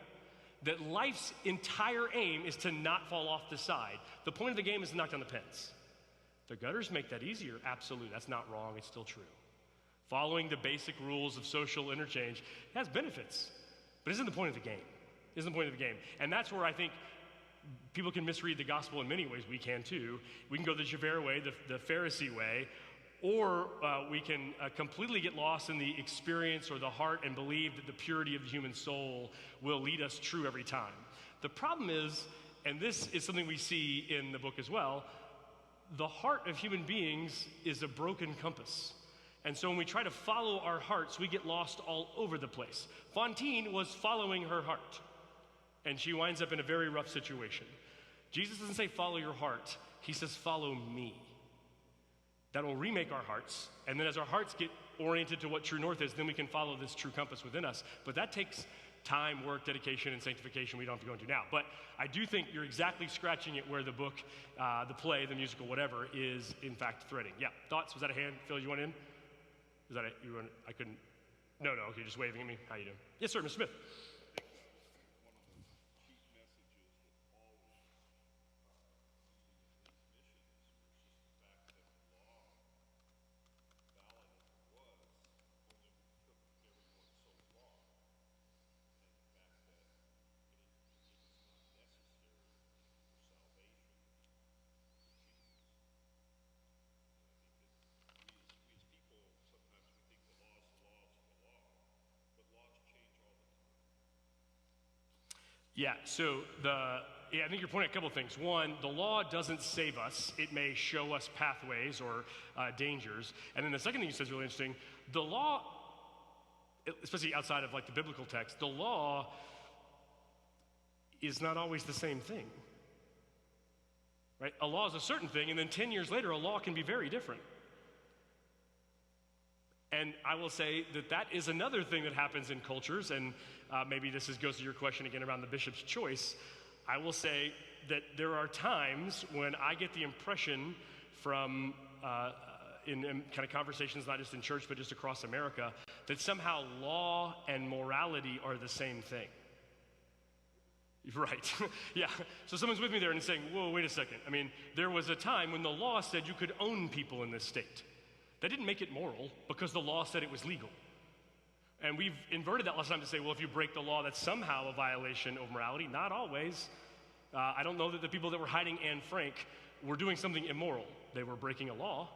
That life's entire aim is to not fall off the side. The point of the game is to knock down the pins. The gutters make that easier, absolutely. That's not wrong, it's still true. Following the basic rules of social interchange has benefits, but isn't the point of the game. Isn't the point of the game. And that's where I think people can misread the gospel in many ways. We can too. We can go the Javert way, the Pharisee way, or we can completely get lost in the experience or the heart and believe that the purity of the human soul will lead us true every time. The problem is, and this is something we see in the book as well, the heart of human beings is a broken compass. And so when we try to follow our hearts, we get lost all over the place. Fontaine was following her heart, and she winds up in a very rough situation. Jesus doesn't say follow your heart, he says follow me. That will remake our hearts, and then as our hearts get oriented to what true north is, then we can follow this true compass within us. But that takes time, work, dedication, and sanctification we don't have to go into now. But I do think you're exactly scratching it where the book, the play, the musical, whatever, is in fact threading. Yeah, thoughts? Was that a hand? Phil, you want in? Was that you want? I couldn't. No, okay, just waving at me. How you doing? Yes, sir, Mr. Smith. Yeah, so I think you're pointing at a couple of things. One, the law doesn't save us. It may show us pathways or dangers. And then the second thing you said is really interesting. The law, especially outside of like the biblical text, the law is not always the same thing. Right? A law is a certain thing, and then 10 years later, a law can be very different. And I will say that is another thing that happens in cultures, and maybe this goes to your question again around the bishop's choice. I will say that there are times when I get the impression from in kind of conversations, not just in church, but just across America, that somehow law and morality are the same thing. Right. Yeah. So someone's with me there and saying, whoa, wait a second. I mean, there was a time when the law said you could own people in this state. That didn't make it moral because the law said it was legal. And we've inverted that last time to say, well, if you break the law, that's somehow a violation of morality. Not always. I don't know that the people that were hiding Anne Frank were doing something immoral. They were breaking a law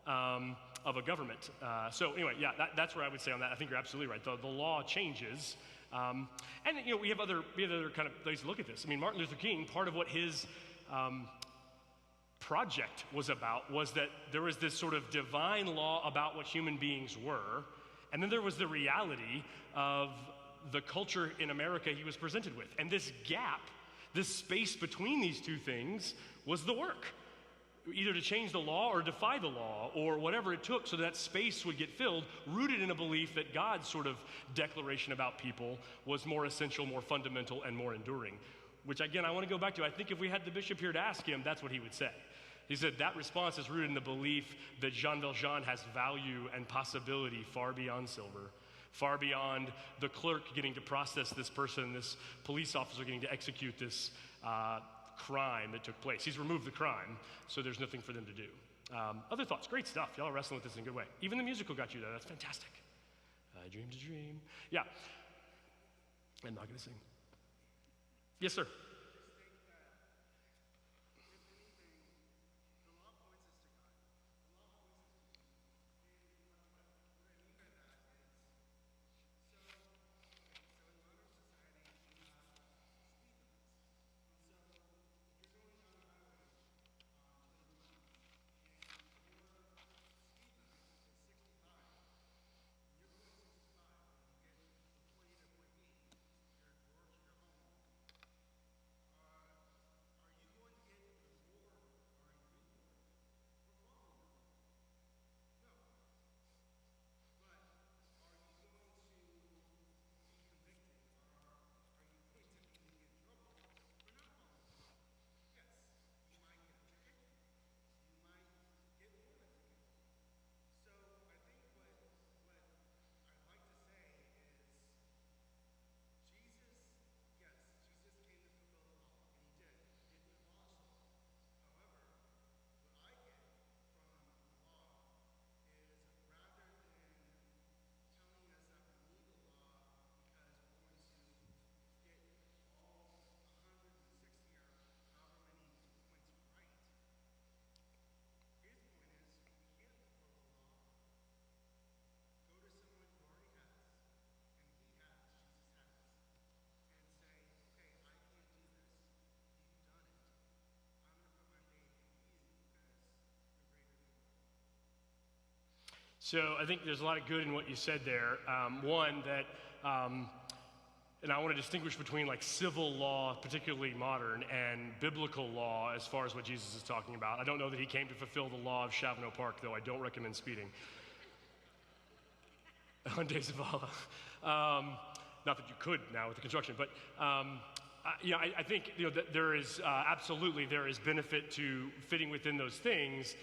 of a government. So anyway, yeah, that's where I would say on that. I think you're absolutely right. The law changes. And we have other kind of ways to look at this. I mean, Martin Luther King, part of what his project was about was that there was this sort of divine law about what human beings were, and then there was the reality of the culture in America he was presented with. And this gap, this space between these two things was the work. Either to change the law or defy the law or whatever it took so that space would get filled, rooted in a belief that God's sort of declaration about people was more essential, more fundamental, and more enduring. Which again, I want to go back to, I think if we had the bishop here to ask him, that's what he would say. He said that response is rooted in the belief that Jean Valjean has value and possibility far beyond silver, far beyond the clerk getting to process this person, this police officer getting to execute this crime that took place. He's removed the crime, so there's nothing for them to do. Other thoughts? Great stuff. Y'all are wrestling with this in a good way. Even the musical got you there. That's fantastic. I dream to dream. Yeah. I'm not going to sing. Yes, sir. So I think there's a lot of good in what you said there. One, that, and I want to distinguish between like civil law, particularly modern, and biblical law as far as what Jesus is talking about. I don't know that he came to fulfill the law of Chavano Park, though I don't recommend speeding on days of Allah. Not that you could now with the construction, but I think that there is absolutely there is benefit to fitting within those things.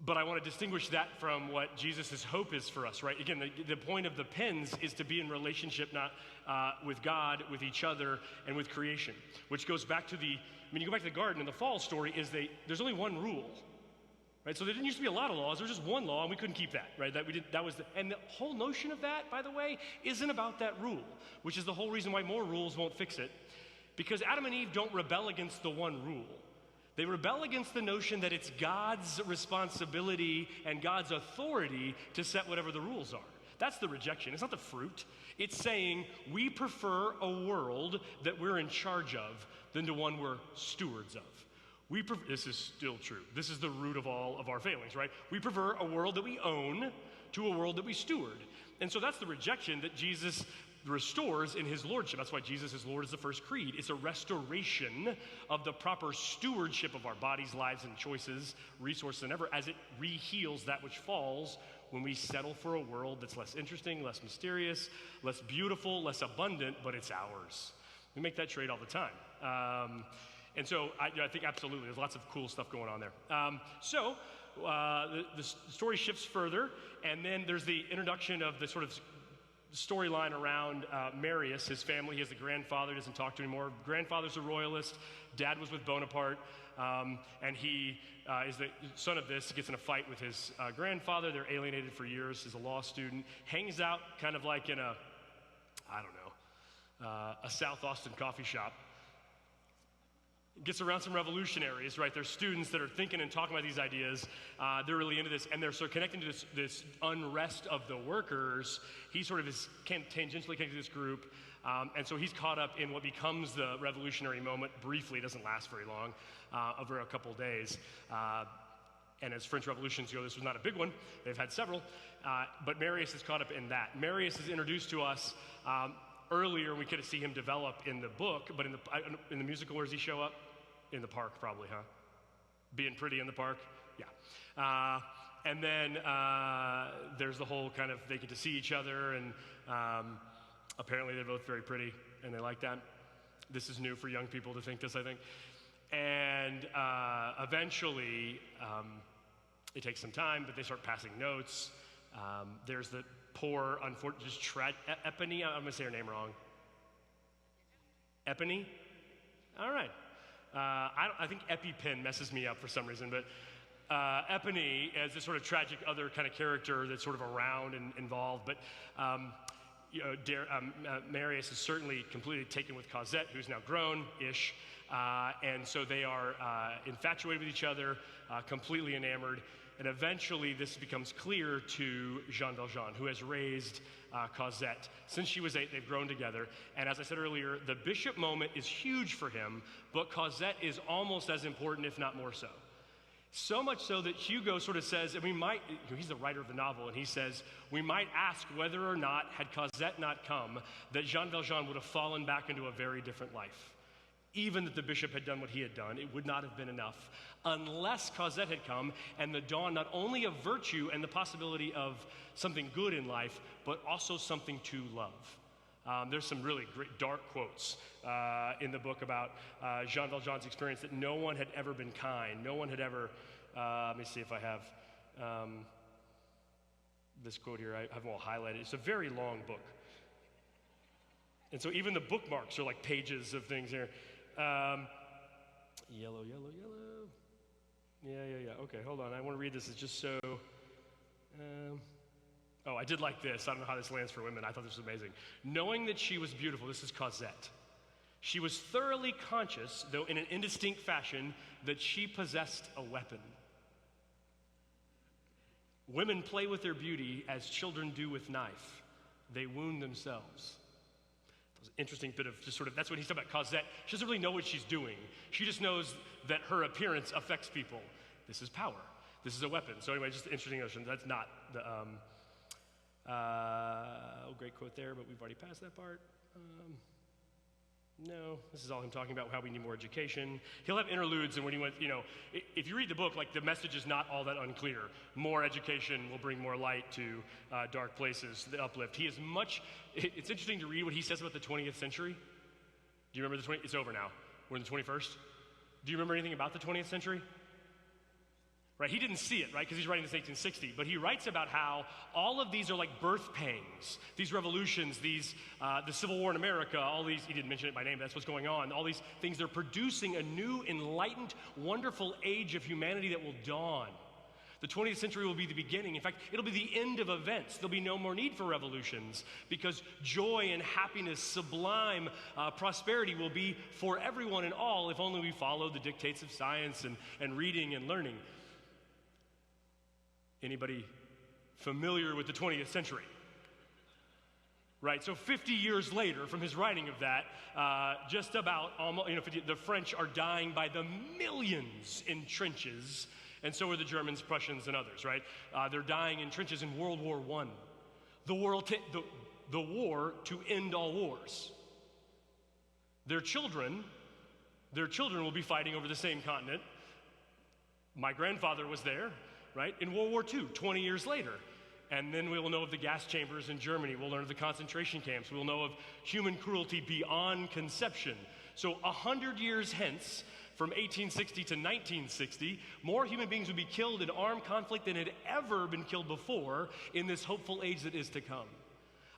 But I want to distinguish that from what Jesus' hope is for us, right? Again, the point of the pens is to be in relationship not with God, with each other, and with creation, which goes back to you go back to the garden, and the fall story is there's only one rule, right? So there didn't used to be a lot of laws. There was just one law, and we couldn't keep that, right? And the whole notion of that, by the way, isn't about that rule, which is the whole reason why more rules won't fix it, because Adam and Eve don't rebel against the one rule. They rebel against the notion that it's God's responsibility and God's authority to set whatever the rules are. That's the rejection. It's not the fruit. It's saying we prefer a world that we're in charge of than to one we're stewards of. This is still true. This is the root of all of our failings, right? We prefer a world that we own to a world that we steward. And so that's the rejection that Jesus restores in his lordship. That's why Jesus is Lord is the first creed. It's a restoration of the proper stewardship of our bodies, lives, and choices, resources, and ever, as it re-heals that which falls when we settle for a world that's less interesting, less mysterious, less beautiful, less abundant, but it's ours. We make that trade all the time. And so I think absolutely, there's lots of cool stuff going on there. The story shifts further, and then there's the introduction of the sort of storyline around Marius, his family. He has a grandfather, doesn't talk to him anymore. Grandfather's a royalist. Dad was with Bonaparte, and he is the son of this. He gets in a fight with his grandfather. They're alienated for years. He's a law student. Hangs out kind of like in a South Austin coffee shop. Gets around some revolutionaries, right? There's students that are thinking and talking about these ideas. They're really into this, and they're sort of connecting to this unrest of the workers. He sort of is tangentially connected to this group, and so he's caught up in what becomes the revolutionary moment. Briefly, it doesn't last very long, over a couple of days. And as French revolutions go, this was not a big one. They've had several, but Marius is caught up in that. Marius is introduced to us earlier. We could see him develop in the book, but in the musical, where does he show up? In the park, probably, huh? Being pretty in the park? Yeah. And then there's the whole kind of, they get to see each other, and apparently they're both very pretty, and they like that. This is new for young people to think this, I think. And eventually, it takes some time, but they start passing notes. There's the poor, unfortunate, just Epony, I'm going to say her name wrong. Epony? All right. I think EpiPen messes me up for some reason, but Epony is this sort of tragic other kind of character that's sort of around and involved. But Marius is certainly completely taken with Cosette, who's now grown-ish, and so they are infatuated with each other, completely enamored. And eventually this becomes clear to Jean Valjean, who has raised Cosette. Since she was 8, they've grown together. And as I said earlier, the bishop moment is huge for him, but Cosette is almost as important, if not more so. So much so that Hugo sort of says, and he's the writer of the novel, and he says, we might ask whether or not, had Cosette not come, that Jean Valjean would have fallen back into a very different life. Even that the bishop had done what he had done, it would not have been enough unless Cosette had come and the dawn not only of virtue and the possibility of something good in life, but also something to love. There's some really great dark quotes in the book about Jean Valjean's experience, that no one had ever been kind. No one had ever, let me see if I have this quote here. I have them all highlighted. It's a very long book. And so even the bookmarks are like pages of things here. Yellow. Yeah. Okay, hold on. I want to read this. It's just so... I did like this. I don't know how this lands for women. I thought this was amazing. Knowing that she was beautiful, this is Cosette. She was thoroughly conscious, though in an indistinct fashion, that she possessed a weapon. Women play with their beauty as children do with knife. They wound themselves. Interesting bit of just sort of, that's what he's talking about, Cosette. She doesn't really know what she's doing. She just knows that her appearance affects people. This is power. This is a weapon. So anyway, just an interesting notion. That's not the, great quote there, but we've already passed that part. No, this is all him talking about how we need more education. He'll have interludes, and when he went, if you read the book, like, the message is not all that unclear. More education will bring more light to dark places, the uplift. It's interesting to read what he says about the 20th century. Do you remember it's over now. We're in the 21st. Do you remember anything about the 20th century? Right, he didn't see it, right, because he's writing this 1860, but he writes about how all of these are like birth pangs, these revolutions, the Civil War in America, all these, he didn't mention it by name, but that's what's going on, all these things, they're producing a new, enlightened, wonderful age of humanity that will dawn. The 20th century will be the beginning. In fact, it'll be the end of events. There'll be no more need for revolutions, because joy and happiness, sublime prosperity will be for everyone and all, if only we follow the dictates of science and reading and learning. Anybody familiar with the 20th century? Right, so 50 years later from his writing of that, just about almost, the French are dying by the millions in trenches, and so are the Germans, Prussians, and others, right? They're dying in trenches in World War I. The war to end all wars. Their children will be fighting over the same continent. My grandfather was there. Right? In World War II, 20 years later. And then we will know of the gas chambers in Germany. We'll learn of the concentration camps. We'll know of human cruelty beyond conception. So 100 years hence, from 1860 to 1960, more human beings would be killed in armed conflict than had ever been killed before in this hopeful age that is to come.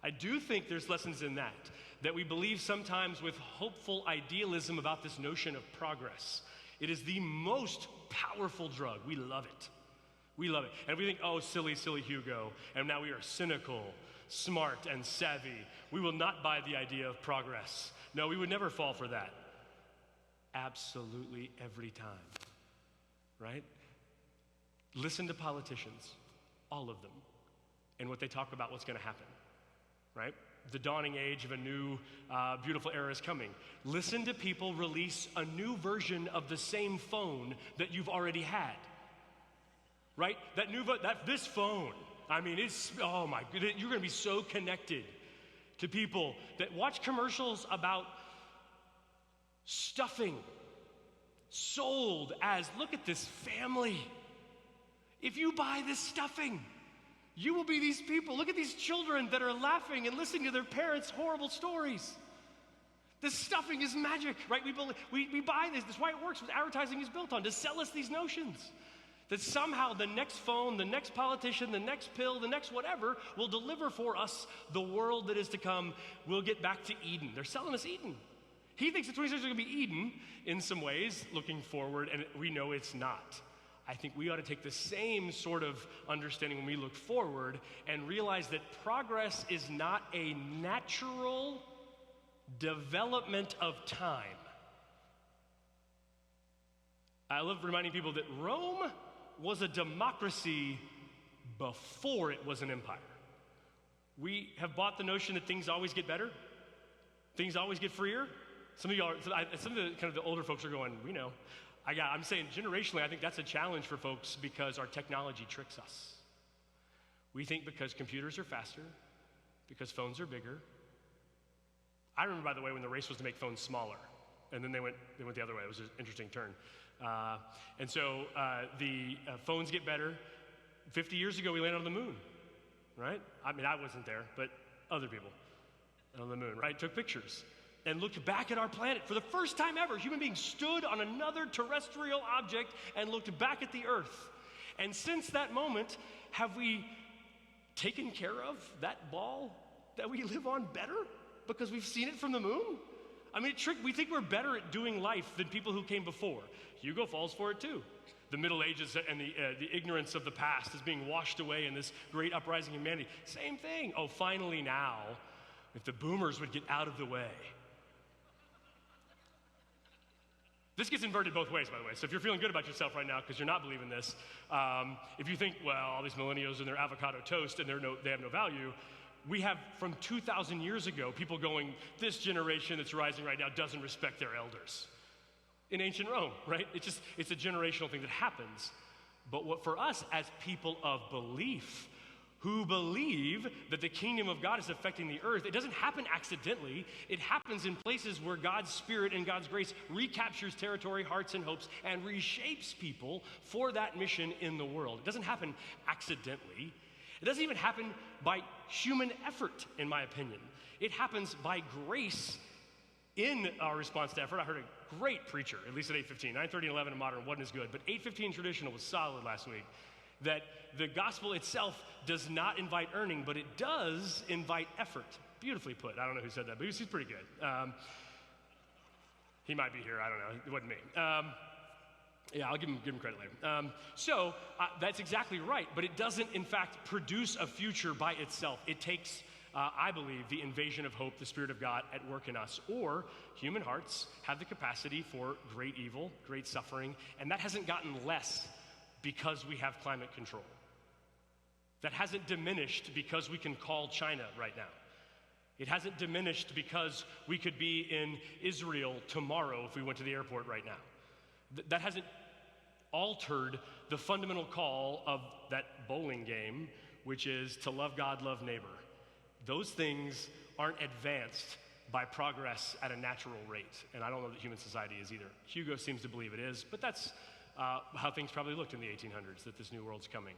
I do think there's lessons in that we believe sometimes with hopeful idealism about this notion of progress. It is the most powerful drug. We love it. We love it. And we think, oh, silly, silly Hugo, and now we are cynical, smart, and savvy. We will not buy the idea of progress. No, we would never fall for that. Absolutely every time, right? Listen to politicians, all of them, and what they talk about what's going to happen, right? The dawning age of a new, beautiful era is coming. Listen to people release a new version of the same phone that you've already had, right? This phone, I mean, oh my goodness, you're going to be so connected to people that watch commercials about stuffing sold as, look at this family. If you buy this stuffing, you will be these people. Look at these children that are laughing and listening to their parents' horrible stories. This stuffing is magic, right? We buy this. That's why it works. What advertising is built on, to sell us these notions. That somehow the next phone, the next politician, the next pill, the next whatever will deliver for us the world that is to come. We'll get back to Eden. They're selling us Eden. He thinks the 26 is going to be Eden in some ways, looking forward, and we know it's not. I think we ought to take the same sort of understanding when we look forward and realize that progress is not a natural development of time. I love reminding people that Rome was a democracy before it was an empire. We have bought the notion that things always get better, things always get freer. Some of the kind of the older folks are going, we know. I'm saying generationally, I think that's a challenge for folks because our technology tricks us. We think because computers are faster, because phones are bigger. I remember, by the way, when the race was to make phones smaller, and then they went the other way. It was an interesting turn. And so the phones get better. 50 years ago, we landed on the moon, right? I mean, I wasn't there, but other people on the moon, right? Took pictures and looked back at our planet. For the first time ever, human beings stood on another terrestrial object and looked back at the Earth. And since that moment, have we taken care of that ball that we live on better because we've seen it from the moon? I mean, we think we're better at doing life than people who came before. Hugo falls for it too. The Middle Ages and the ignorance of the past is being washed away in this great uprising of humanity. Same thing. Oh, finally now, if the boomers would get out of the way. This gets inverted both ways, by the way. So if you're feeling good about yourself right now because you're not believing this, if you think, well, all these millennials and their avocado toast and they have no value, we have from 2,000 years ago people going, this generation that's rising right now doesn't respect their elders. In ancient Rome, right? It's a generational thing that happens. But what for us as people of belief, who believe that the kingdom of God is affecting the earth, it doesn't happen accidentally. It happens in places where God's Spirit and God's grace recaptures territory, hearts, and hopes, and reshapes people for that mission in the world. It doesn't happen accidentally. It doesn't even happen by human effort, in my opinion. It happens by grace in our response to effort. I heard a great preacher, at least at 8:15. 9:30 and 11 in modern wasn't as good, but 8:15 traditional was solid last week. That the gospel itself does not invite earning, but it does invite effort. Beautifully put. I don't know who said that, but he's pretty good. He might be here. I don't know. It wasn't me. Yeah, I'll give him credit later. So that's exactly right, but it doesn't, in fact, produce a future by itself. It takes, I believe, the invasion of hope, the Spirit of God at work in us, or human hearts have the capacity for great evil, great suffering, and that hasn't gotten less because we have climate control. That hasn't diminished because we can call China right now. It hasn't diminished because we could be in Israel tomorrow if we went to the airport right now. That hasn't altered the fundamental call of that bowling game, which is to love God, love neighbor. Those things aren't advanced by progress at a natural rate, and I don't know that human society is either. Hugo seems to believe it is, but that's how things probably looked in the 1800s, that this new world's coming.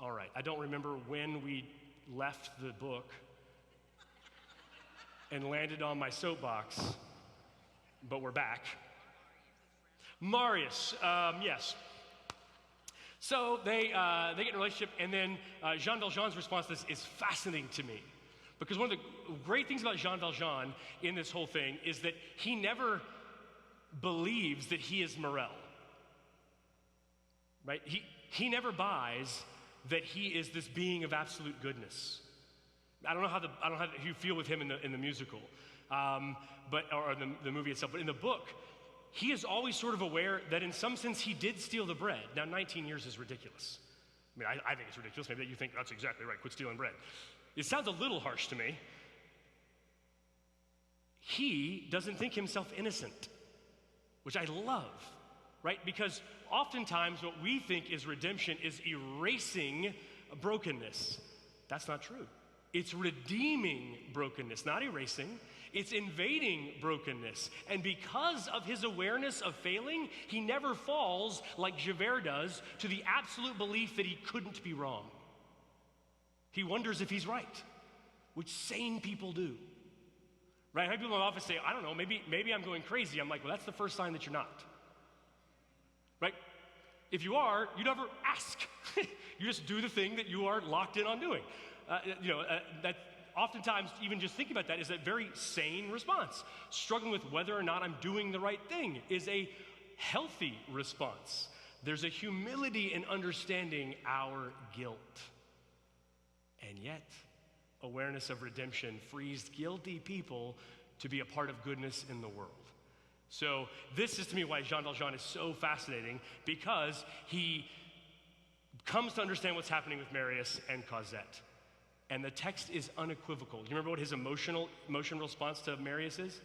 All right, I don't remember when we left the book and landed on my soapbox, but we're back. Marius, yes. So they get in a relationship, and then Jean Valjean's response to this is fascinating to me. Because one of the great things about Jean Valjean in this whole thing is that he never believes that he is Morel. Right? He never buys that he is this being of absolute goodness. I don't know how you feel with him in the musical, or the movie itself, but in the book, he is always sort of aware that in some sense he did steal the bread. Now, 19 years is ridiculous. I mean, I think it's ridiculous. Maybe you think that's exactly right. Quit stealing bread. It sounds a little harsh to me. He doesn't think himself innocent, which I love, right? Because oftentimes what we think is redemption is erasing brokenness. That's not true. It's redeeming brokenness, not erasing. It's invading brokenness. And because of his awareness of failing, he never falls like Javert does to the absolute belief that he couldn't be wrong. He wonders if he's right, which sane people do. Right? I have people in my office say, I don't know, maybe I'm going crazy. I'm like, well, that's the first sign that you're not. Right? If you are, you never ask. You just do the thing that you are locked in on doing. That oftentimes, even just thinking about that is a very sane response. Struggling with whether or not I'm doing the right thing is a healthy response. There's a humility in understanding our guilt. And yet, awareness of redemption frees guilty people to be a part of goodness in the world. So this is to me why Jean Valjean is so fascinating, because he comes to understand what's happening with Marius and Cosette. And the text is unequivocal. Do you remember what his emotional response to Marius is?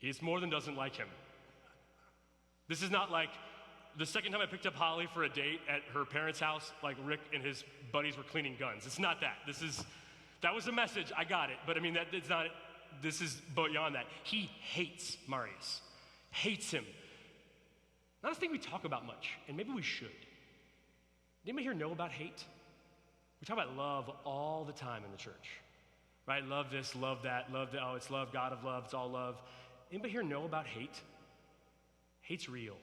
It's more than doesn't like him. This is not like the second time I picked up Holly for a date at her parents' house, like Rick and his buddies were cleaning guns. It's not that. That was a message, I got it. But I mean, this is beyond that. He hates Marius. Hates him. Not a thing we talk about much, and maybe we should. Anybody here know about hate? We talk about love all the time in the church. Right? Love this, love that, oh, it's love, God of love, it's all love. Anybody here know about hate? Hate's real.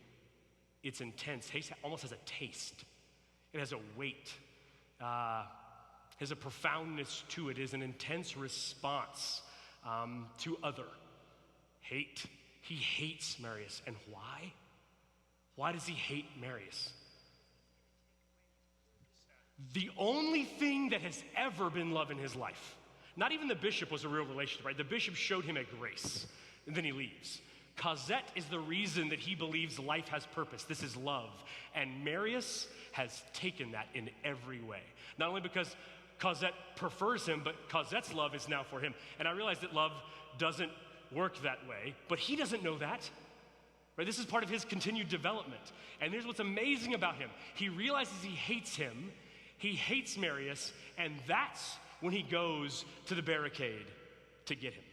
It's intense. Hate almost has a taste. It has a weight. Has a profoundness to it. It is an intense response to other. Hate. He hates Marius. And why? Why does he hate Marius? The only thing that has ever been love in his life. Not even the bishop was a real relationship, right? The bishop showed him a grace, and then he leaves. Cosette is the reason that he believes life has purpose. This is love. And Marius has taken that in every way. Not only because Cosette prefers him, but Cosette's love is now for him. And I realize that love doesn't work that way, but he doesn't know that. Right? This is part of his continued development. And here's what's amazing about him. He realizes he hates him, he hates Marius, and that's when he goes to the barricade to get him.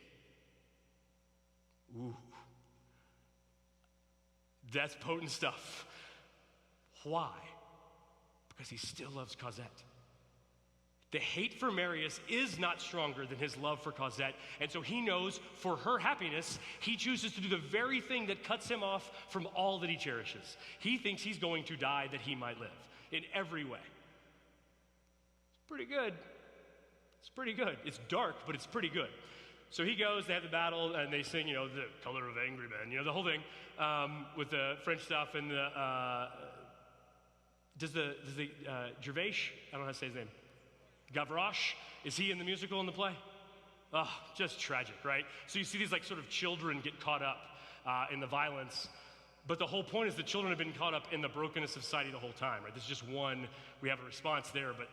Ooh. That's potent stuff. Why? Because he still loves Cosette. The hate for Marius is not stronger than his love for Cosette, and so he knows for her happiness, he chooses to do the very thing that cuts him off from all that he cherishes. He thinks he's going to die that he might live in every way. It's pretty good. It's pretty good. It's dark, but it's pretty good. So he goes, they have the battle, and they sing, the color of angry men, the whole thing, with the French stuff, and does the Gervais, I don't know how to say his name, Gavroche, is he in the musical in the play? Oh, just tragic, right? So you see these sort of children get caught up in the violence, but the whole point is the children have been caught up in the brokenness of society the whole time, right? This is just one, we have a response there, but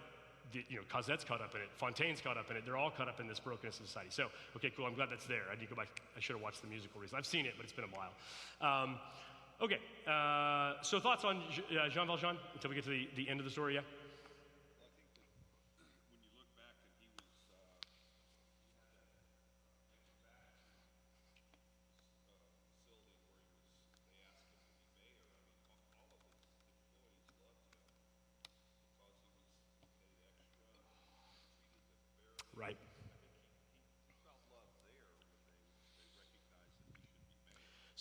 Cosette's caught up in it, Fontaine's caught up in it, they're all caught up in this brokenness of society. So, okay, cool, I'm glad that's there. I need to go back, I should have watched the musical recently. I've seen it, but it's been a while. Okay, so thoughts on Jean Valjean until we get to the end of the story, yeah? Right.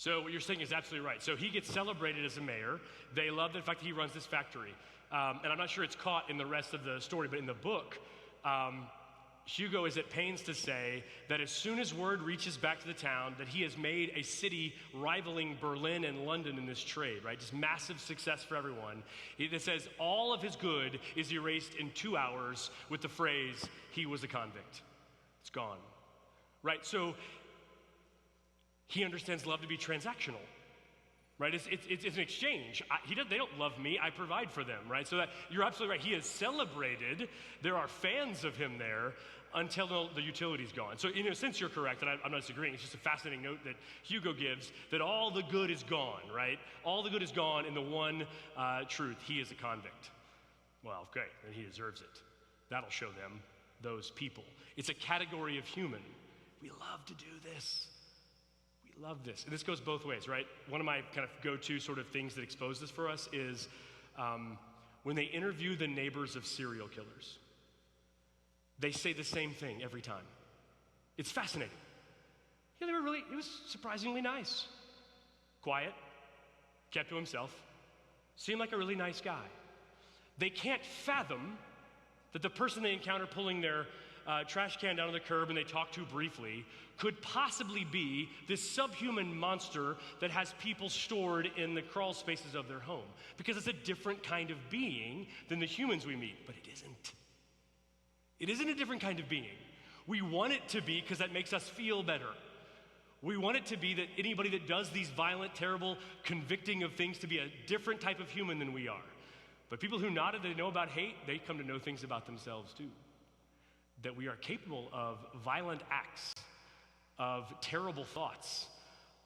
So what you're saying is absolutely right. So he gets celebrated as a mayor. They love the fact that he runs this factory. And I'm not sure it's caught in the rest of the story, but in the book, Hugo is at pains to say that as soon as word reaches back to the town that he has made a city rivaling Berlin and London in this trade, right? Just massive success for everyone. It says all of his good is erased in 2 hours with the phrase, he was a convict. It's gone, right? So he understands love to be transactional. Right, it's an exchange. They don't love me, I provide for them, right? So that you're absolutely right. He is celebrated. There are fans of him there until the utility's gone. So in a sense, you're correct, and I'm not disagreeing. It's just a fascinating note that Hugo gives, that all the good is gone, right? All the good is gone in the one truth. He is a convict. Well, great, then he deserves it. That'll show them, those people. It's a category of human. We love to do this. Love this. And this goes both ways, right? One of my kind of go-to sort of things that expose this for us is when they interview the neighbors of serial killers. They say the same thing every time. It's fascinating. Yeah, he was surprisingly nice. Quiet, kept to himself, seemed like a really nice guy. They can't fathom that the person they encounter pulling their trash can down on the curb and they talk to briefly could possibly be this subhuman monster that has people stored in the crawl spaces of their home. Because it's a different kind of being than the humans we meet, but it isn't. It isn't a different kind of being. We want it to be because that makes us feel better. We want it to be that anybody that does these violent, terrible, convicting of things to be a different type of human than we are. But people who they know about hate, they come to know things about themselves too. That we are capable of violent acts, of terrible thoughts,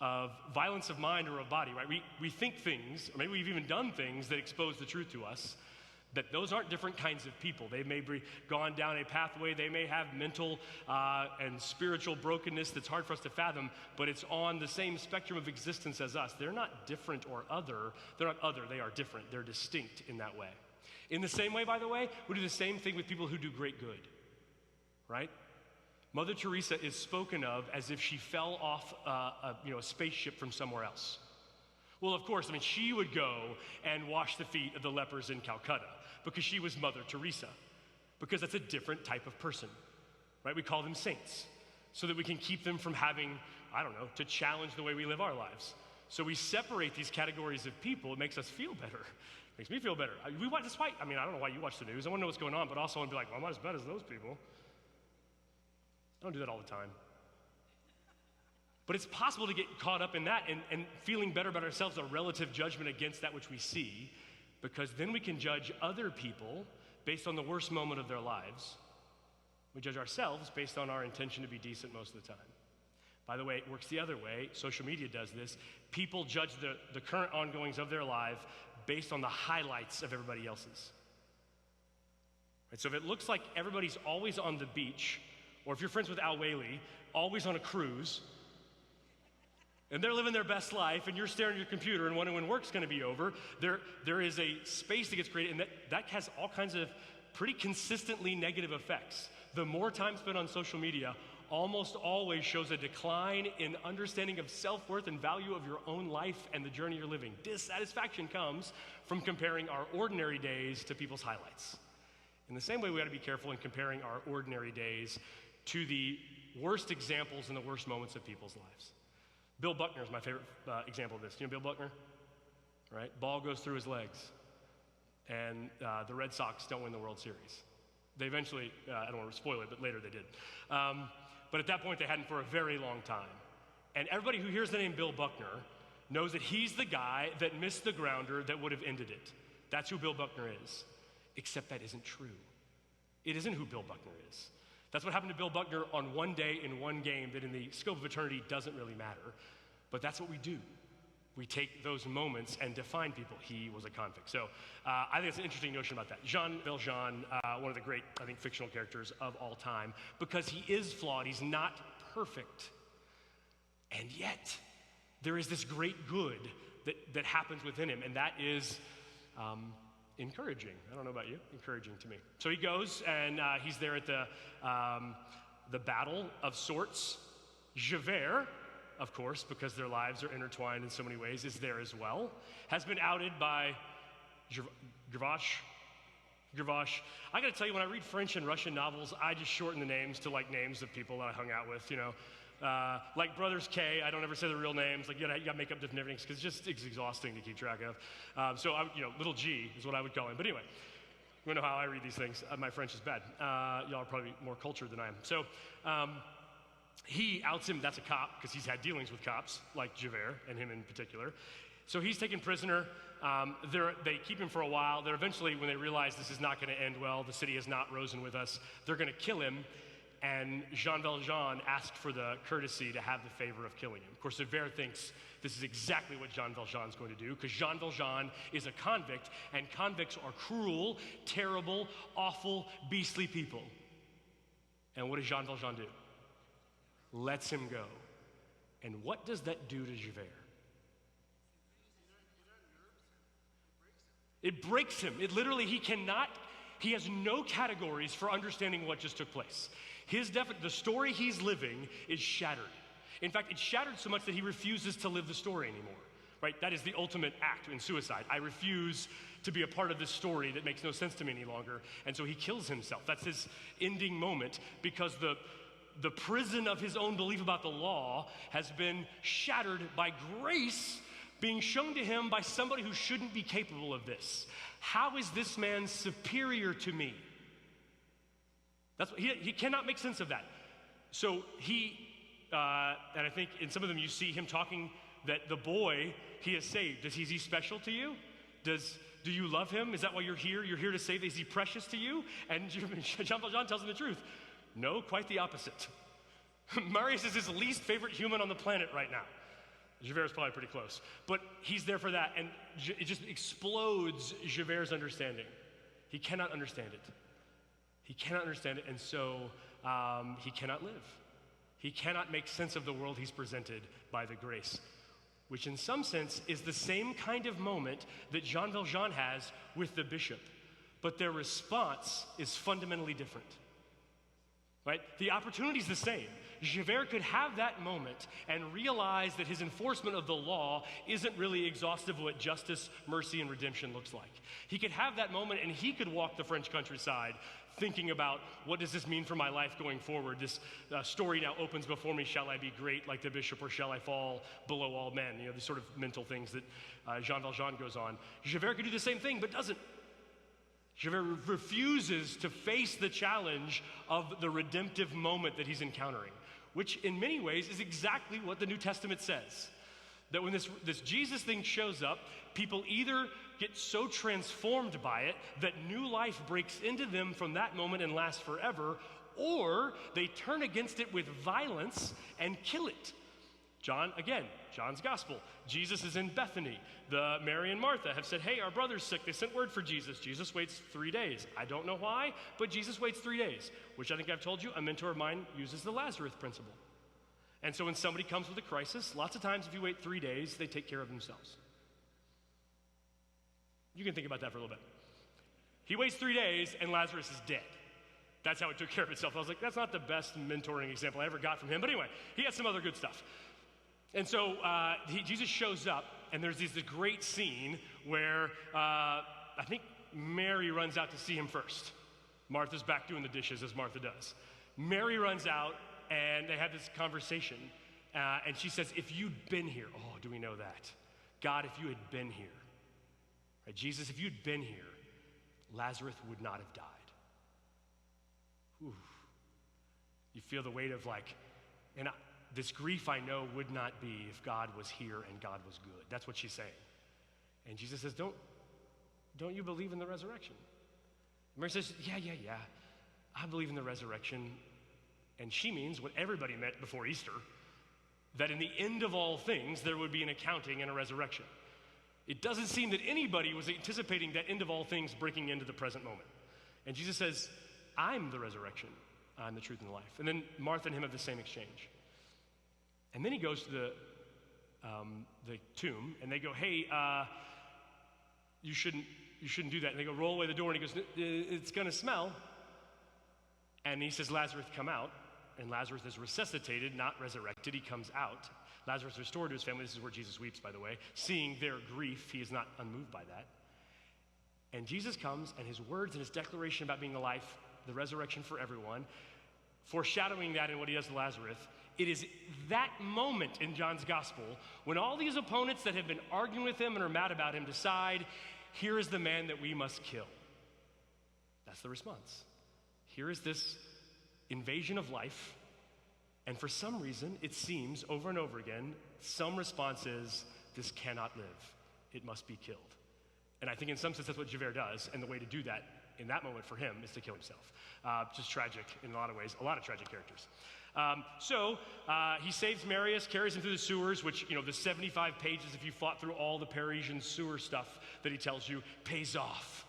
of violence of mind or of body, right? We think things, or maybe we've even done things that expose the truth to us, that those aren't different kinds of people. They may be gone down a pathway, they may have mental and spiritual brokenness that's hard for us to fathom, but it's on the same spectrum of existence as us. They're not different or other. They're not other, they are different. They're distinct in that way. In the same way, by the way, we do the same thing with people who do great good. Right? Mother Teresa is spoken of as if she fell off a spaceship from somewhere else. Well, of course, she would go and wash the feet of the lepers in Calcutta because she was Mother Teresa, because that's a different type of person, right? We call them saints so that we can keep them from having, to challenge the way we live our lives. So we separate these categories of people. It makes us feel better. It makes me feel better. I don't know why you watch the news. I want to know what's going on, but also I want to be like, well, I'm not as bad as those people. I don't do that all the time. But it's possible to get caught up in that and feeling better about ourselves, a relative judgment against that which we see, because then we can judge other people based on the worst moment of their lives. We judge ourselves based on our intention to be decent most of the time. By the way, it works the other way. Social media does this. People judge the current ongoings of their life based on the highlights of everybody else's. Right? So if it looks like everybody's always on the beach, or if you're friends with Al Whaley, always on a cruise, and they're living their best life, and you're staring at your computer and wondering when work's going to be over, there is a space that gets created, and that has all kinds of pretty consistently negative effects. The more time spent on social media almost always shows a decline in understanding of self-worth and value of your own life and the journey you're living. Dissatisfaction comes from comparing our ordinary days to people's highlights. In the same way, we got to be careful in comparing our ordinary days to the worst examples and the worst moments of people's lives. Bill Buckner is my favorite example of this. You know Bill Buckner? Right? Ball goes through his legs, and the Red Sox don't win the World Series. They eventually, I don't want to spoil it, but later they did. But at that point, they hadn't for a very long time. And everybody who hears the name Bill Buckner knows that he's the guy that missed the grounder that would have ended it. That's who Bill Buckner is. Except that isn't true. It isn't who Bill Buckner is. That's what happened to Bill Buckner on one day in one game that in the scope of eternity doesn't really matter. But that's what we do. We take those moments and define people. He was a convict. So I think it's an interesting notion about that. Jean Valjean, one of the great, I think, fictional characters of all time, because he is flawed. He's not perfect. And yet, there is this great good that happens within him, and that is encouraging. I don't know about you, encouraging to me. So he goes, and he's there at the battle of sorts. Javert, of course, because their lives are intertwined in so many ways, is there as well, has been outed by Gravash. I gotta tell you, when I read French and Russian novels, I just shorten the names to like names of people that I hung out with, like Brothers K, I don't ever say the real names, like you gotta make up different names, because it's exhausting to keep track of. So little G is what I would call him. But anyway, you know how I read these things. My French is bad. Y'all are probably more cultured than I am. So he outs him, that's a cop, because he's had dealings with cops, like Javert, and him in particular. So he's taken prisoner. They keep him for a while. They're eventually, when they realize this is not going to end well, the city has not risen with us, they're going to kill him. And Jean Valjean asked for the courtesy to have the favor of killing him. Of course, Javert thinks this is exactly what Jean Valjean is going to do, because Jean Valjean is a convict, and convicts are cruel, terrible, awful, beastly people. And what does Jean Valjean do? Lets him go. And what does that do to Javert? It breaks him. It literally, he has no categories for understanding what just took place. The story he's living is shattered. In fact, it's shattered so much that he refuses to live the story anymore, right? That is the ultimate act in suicide. I refuse to be a part of this story that makes no sense to me any longer. And so he kills himself. That's his ending moment, because the prison of his own belief about the law has been shattered by grace being shown to him by somebody who shouldn't be capable of this. How is this man superior to me? That's what, he cannot make sense of that. So and I think in some of them you see him talking that the boy he has saved, is he special to you? Do you love him? Is that why you're here? You're here to save? Is he precious to you? And Jean Valjean tells him the truth. No, quite the opposite. Marius is his least favorite human on the planet right now. Javert's probably pretty close. But he's there for that, and it just explodes Javert's understanding. He cannot understand it. He cannot understand it, and so he cannot live. He cannot make sense of the world he's presented by the grace, which in some sense is the same kind of moment that Jean Valjean has with the bishop. But their response is fundamentally different. Right? The opportunity is the same. Javert could have that moment and realize that his enforcement of the law isn't really exhaustive of what justice, mercy, and redemption looks like. He could have that moment and he could walk the French countryside thinking about, what does this mean for my life going forward? This story now opens before me. Shall I be great like the bishop, or shall I fall below all men? These sort of mental things that Jean Valjean goes on. Javert could do the same thing, but doesn't. Javert refuses to face the challenge of the redemptive moment that he's encountering, which in many ways is exactly what the New Testament says. That when this Jesus thing shows up, people either get so transformed by it that new life breaks into them from that moment and lasts forever, or they turn against it with violence and kill it. John's gospel. Jesus is in Bethany. Mary and Martha have said, hey, our brother's sick. They sent word for Jesus. Jesus waits 3 days. I don't know why, but Jesus waits 3 days, which I think I've told you, a mentor of mine uses the Lazarus principle. And so when somebody comes with a crisis, lots of times if you wait 3 days, they take care of themselves. You can think about that for a little bit. He waits 3 days and Lazarus is dead. That's how it took care of itself. I was like, that's not the best mentoring example I ever got from him. But anyway, he had some other good stuff. And so Jesus shows up, and there's this great scene where I think Mary runs out to see him first. Martha's back doing the dishes, as Martha does. Mary runs out, and they have this conversation. And she says, if you'd been here, oh, do we know that? God, if you had been here, right? Jesus, if you'd been here, Lazarus would not have died. Whew. You feel the weight of this grief I know would not be if God was here and God was good. That's what she's saying. And Jesus says, don't you believe in the resurrection? Mary says, yeah. I believe in the resurrection. And she means what everybody meant before Easter, that in the end of all things, there would be an accounting and a resurrection. It doesn't seem that anybody was anticipating that end of all things breaking into the present moment. And Jesus says, I'm the resurrection, I'm the truth and the life. And then Martha and him have the same exchange. And then he goes to the tomb, and they go, hey, you shouldn't do that. And they go, roll away the door, and he goes, it's going to smell. And he says, Lazarus, come out. And Lazarus is resuscitated, not resurrected. He comes out. Lazarus is restored to his family. This is where Jesus weeps, by the way. Seeing their grief, he is not unmoved by that. And Jesus comes, and his words and his declaration about being the life, the resurrection for everyone, foreshadowing that in what he does to Lazarus, it is that moment in John's gospel when all these opponents that have been arguing with him and are mad about him decide, here is the man that we must kill. That's the response. Here is this invasion of life, and for some reason, it seems over and over again, some response is, this cannot live. It must be killed. And I think in some sense that's what Javert does, and the way to do that in that moment for him is to kill himself. Just tragic in a lot of ways, a lot of tragic characters. So he saves Marius, carries him through the sewers, which, the 75 pages, if you fought through all the Parisian sewer stuff that he tells you, pays off.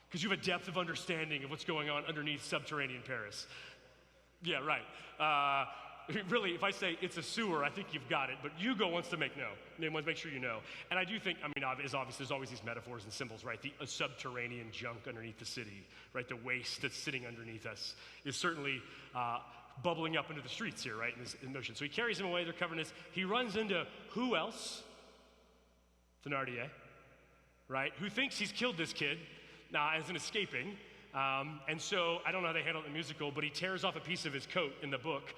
Because you have a depth of understanding of what's going on underneath subterranean Paris. Yeah, right. Really, if I say it's a sewer, I think you've got it, but Hugo wants to make sure you know. And I do think, as obvious, there's always these metaphors and symbols, right? The subterranean junk underneath the city, right? The waste that's sitting underneath us is certainly bubbling up into the streets here, right? In this notion. So he carries him away, they're covering this. He runs into who else? Thénardier, right? Who thinks he's killed this kid as an escaping. And so, I don't know how they handle it in the musical, but he tears off a piece of his coat in the book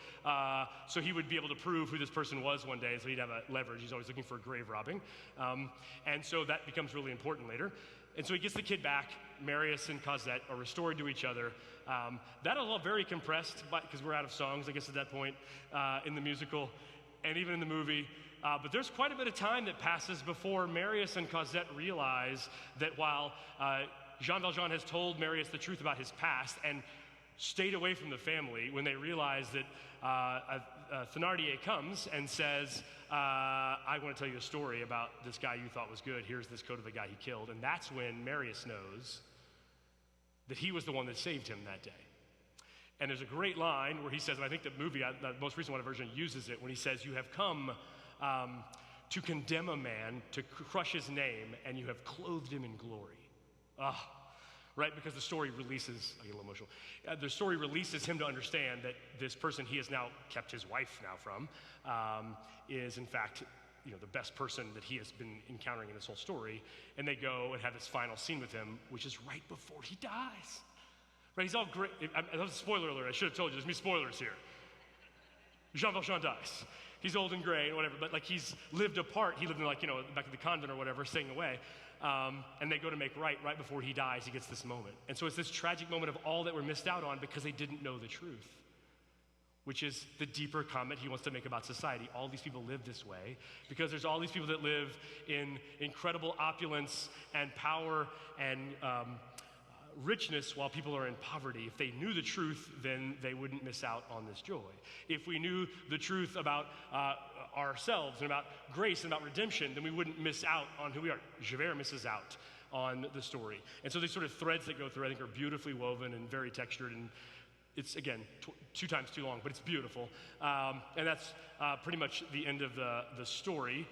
so he would be able to prove who this person was one day, so he'd have a leverage. He's always looking for grave robbing. And so that becomes really important later. And so he gets the kid back. Marius and Cosette are restored to each other. That is all very compressed because we're out of songs, I guess, at that point in the musical and even in the movie. But there's quite a bit of time that passes before Marius and Cosette realize that while Jean Valjean has told Marius the truth about his past and stayed away from the family, when they realize that Thénardier comes and says, I want to tell you a story about this guy you thought was good. Here's this coat of the guy he killed. And that's when Marius knows that he was the one that saved him that day. And there's a great line where he says, and I think the movie, the most recent one version, uses it when he says, you have come to condemn a man, to crush his name, and you have clothed him in glory. Right? Because the story releases, I get a little emotional, the story releases him to understand that this person he has now kept his wife now from is in fact, the best person that he has been encountering in this whole story. And they go and have this final scene with him, which is right before he dies. Right? He's all great. That was a spoiler alert. I should have told you. There's me spoilers here. Jean Valjean dies. He's old and gray and whatever, but he's lived apart. He lived in back at the convent or whatever, staying away. And they go to make right before he dies, he gets this moment. And so it's this tragic moment of all that were missed out on because they didn't know the truth, which is the deeper comment he wants to make about society. All these people live this way because there's all these people that live in incredible opulence and power and richness while people are in poverty. If they knew the truth, then they wouldn't miss out on this joy. If we knew the truth about ourselves and about grace and about redemption, then we wouldn't miss out on who we are. Javert misses out on the story. And so these sort of threads that go through, I think, are beautifully woven and very textured, and it's, again, 2 times too long, but it's beautiful. And that's pretty much the end of the story.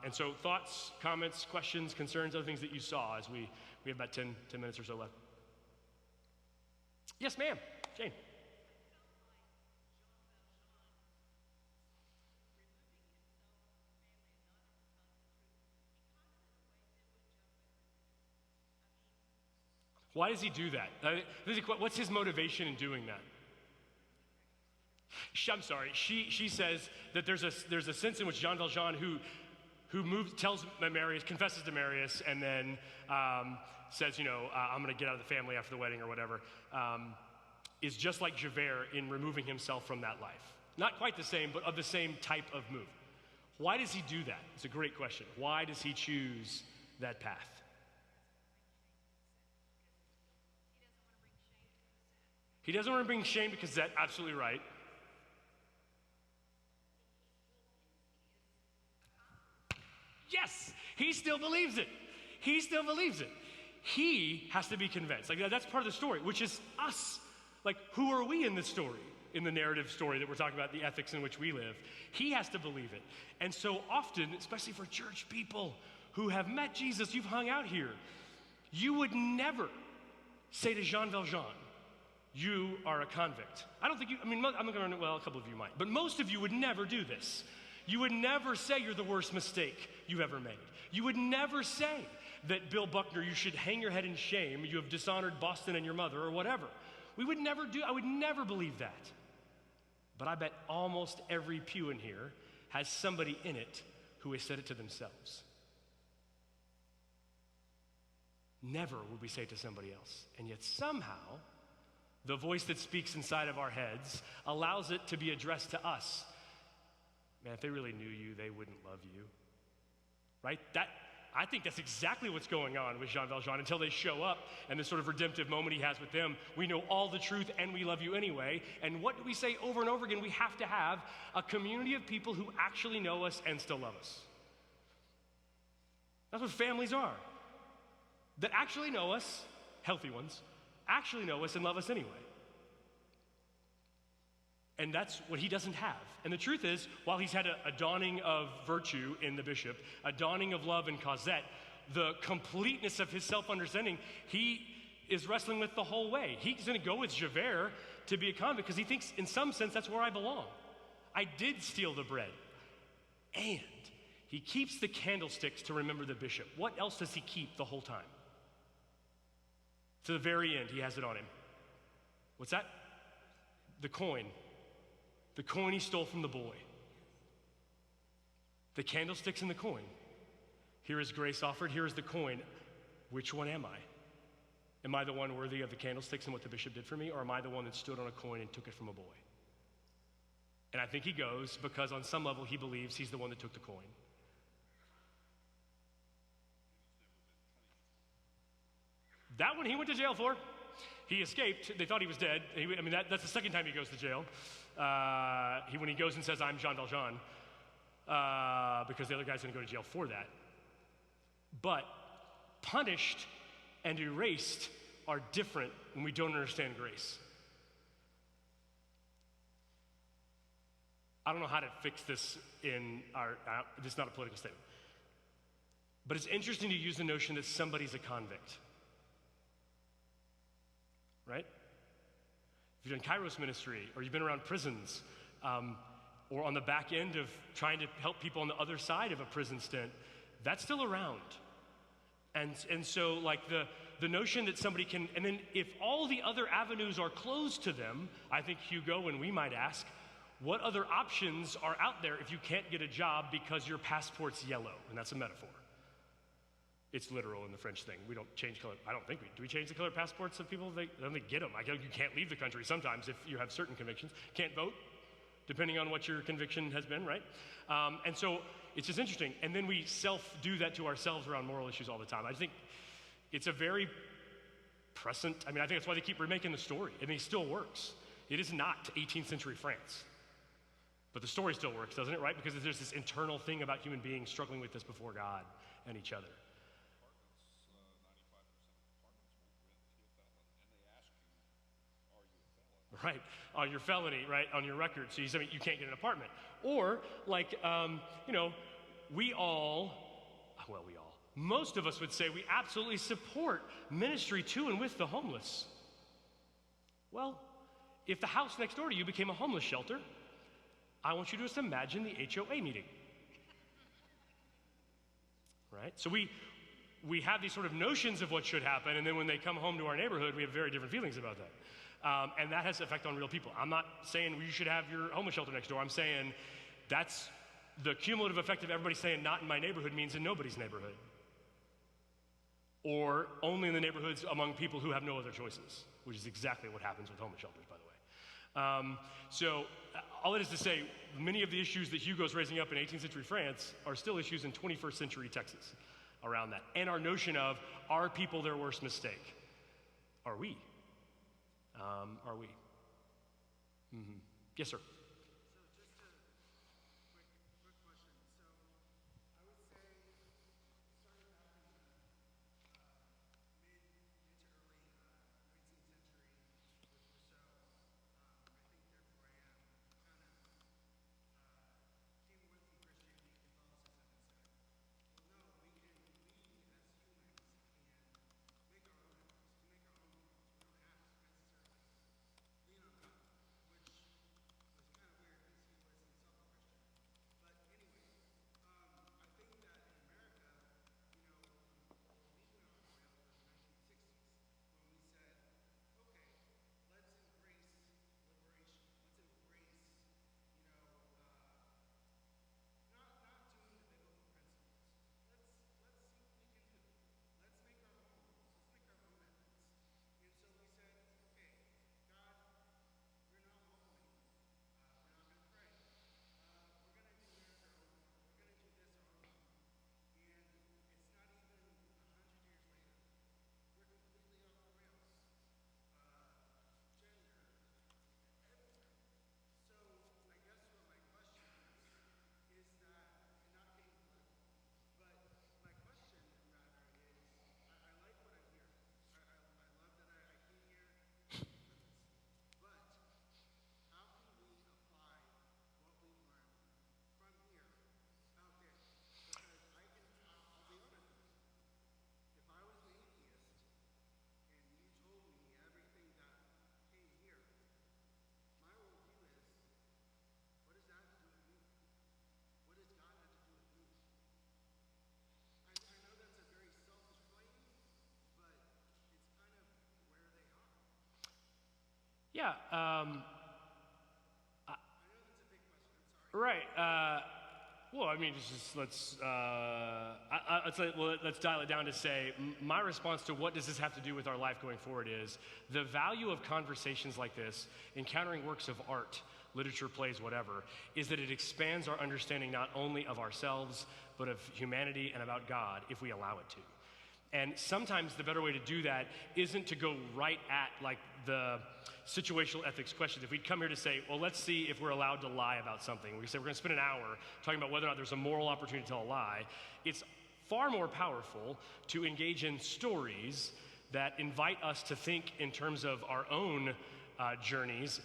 And so thoughts, comments, questions, concerns, other things that you saw as we have about 10 minutes or so left. Yes, ma'am. Jane. Why does he do that? What's his motivation in doing that? I'm sorry. She says that there's a sense in which Jean Valjean, who tells Marius, confesses to Marius, and then says, I'm going to get out of the family after the wedding or whatever, is just like Javert in removing himself from that life. Not quite the same, but of the same type of move. Why does he do that? It's a great question. Why does he choose that path? He doesn't want to bring shame because that's absolutely right. Yes, he still believes it. He still believes it. He has to be convinced. That's part of the story, which is us. Who are we in this story? In the narrative story that we're talking about, the ethics in which we live. He has to believe it. And so often, especially for church people who have met Jesus, you've hung out here, you would never say to Jean Valjean, you are a convict. I don't think I'm not going to, a couple of you might, but most of you would never do this. You would never say you're the worst mistake you've ever made. You would never say that, Bill Buckner, you should hang your head in shame. You have dishonored Boston and your mother or whatever. I would never believe that. But I bet almost every pew in here has somebody in it who has said it to themselves. Never would we say it to somebody else. And yet somehow, the voice that speaks inside of our heads allows it to be addressed to us. Man, if they really knew you, they wouldn't love you. Right? I think that's exactly what's going on with Jean Valjean until they show up and the sort of redemptive moment he has with them. We know all the truth and we love you anyway. And what do we say over and over again? We have to have a community of people who actually know us and still love us. That's what families are. That actually know us, healthy ones, actually know us and love us anyway. And that's what he doesn't have. And the truth is, while he's had a dawning of virtue in the bishop, a dawning of love in Cosette, the completeness of his self-understanding, he is wrestling with the whole way. He's going to go with Javert to be a convict because he thinks, in some sense, that's where I belong. I did steal the bread. And he keeps the candlesticks to remember the bishop. What else does he keep the whole time? To the very end, he has it on him. What's that? The coin. The coin he stole from the boy. The candlesticks and the coin. Here is grace offered, here is the coin. Which one am I? Am I the one worthy of the candlesticks and what the bishop did for me, or am I the one that stood on a coin and took it from a boy? And I think he goes because on some level he believes he's the one that took the coin. That one he went to jail for. He escaped. They thought he was dead. That's the second time he goes to jail. When he goes and says, I'm Jean Valjean, because the other guy's going to go to jail for that. But punished and erased are different when we don't understand grace. I don't know how to fix this in this is not a political statement. But it's interesting to use the notion that somebody's a convict. Right? If you've done Kairos ministry, or you've been around prisons, or on the back end of trying to help people on the other side of a prison stint, that's still around. And so like the notion that somebody can, and then if all the other avenues are closed to them, I think Hugo and we might ask, what other options are out there if you can't get a job because your passport's yellow? And that's a metaphor. It's literal in the French thing. We don't change color. I don't think do we change the color of passports of people? They get them. You can't leave the country sometimes if you have certain convictions. Can't vote, depending on what your conviction has been, right? And so it's just interesting. And then we self-do that to ourselves around moral issues all the time. I think it's a very present, I think that's why they keep remaking the story. And it still works. It is not 18th century France. But the story still works, doesn't it, right? Because there's this internal thing about human beings struggling with this before God and each other. Right, on your felony, right, on your record, so you can't get an apartment. Or, most of us would say we absolutely support ministry to and with the homeless. Well, if the house next door to you became a homeless shelter, I want you to just imagine the HOA meeting. Right, so we have these sort of notions of what should happen, and then when they come home to our neighborhood, we have very different feelings about that. And that has an effect on real people. I'm not saying you should have your homeless shelter next door. I'm saying that's the cumulative effect of everybody saying not in my neighborhood means in nobody's neighborhood. Or only in the neighborhoods among people who have no other choices, which is exactly what happens with homeless shelters, by the way. So all it is to say, many of the issues that Hugo's raising up in 18th century France are still issues in 21st century Texas around that. And our notion of, are people their worst mistake? Are we? Are we? Mm-hmm. Yes, sir. Yeah. Right. Well, I mean, let's dial it down to say my response to what does this have to do with our life going forward is the value of conversations like this, encountering works of art, literature, plays, whatever, is that it expands our understanding not only of ourselves, but of humanity and about God if we allow it to. And sometimes the better way to do that isn't to go right at like the situational ethics questions. If we'd come here to say, well, let's see if we're allowed to lie about something. We say we're going to spend an hour talking about whether or not there's a moral opportunity to tell a lie. It's far more powerful to engage in stories that invite us to think in terms of our own journeys,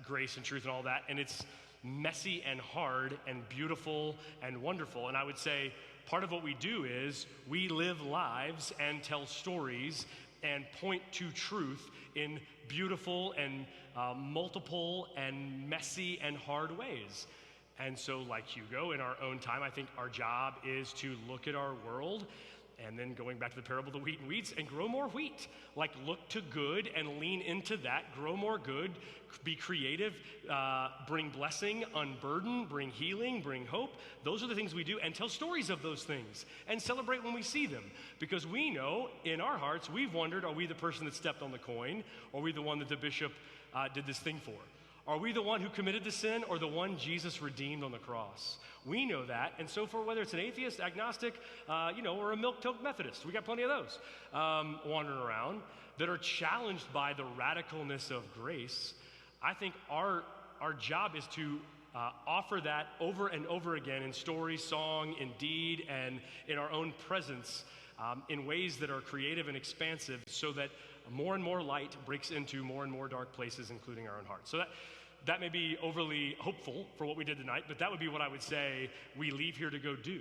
grace and truth and all that. And it's messy and hard and beautiful and wonderful. And I would say part of what we do is we live lives and tell stories and point to truth in beautiful and multiple and messy and hard ways. And so like Hugo, in our own time, I think our job is to look at our world and then going back to the parable of the wheat and weeds and grow more wheat. Like look to good and lean into that, grow more good, be creative, bring blessing, unburden, bring healing, bring hope. Those are the things we do, and tell stories of those things and celebrate when we see them. Because we know in our hearts, we've wondered, are we the person that stepped on the coin? Or are we the one that the bishop did this thing for? Are we the one who committed the sin or the one Jesus redeemed on the cross? We know that, and so for whether it's an atheist, agnostic, or a milk-toast Methodist, we got plenty of those wandering around that are challenged by the radicalness of grace. I think our job is to offer that over and over again in story, song, in deed, and in our own presence in ways that are creative and expansive so that more and more light breaks into more and more dark places, including our own hearts. So that may be overly hopeful for what we did tonight, but that would be what I would say we leave here to go do.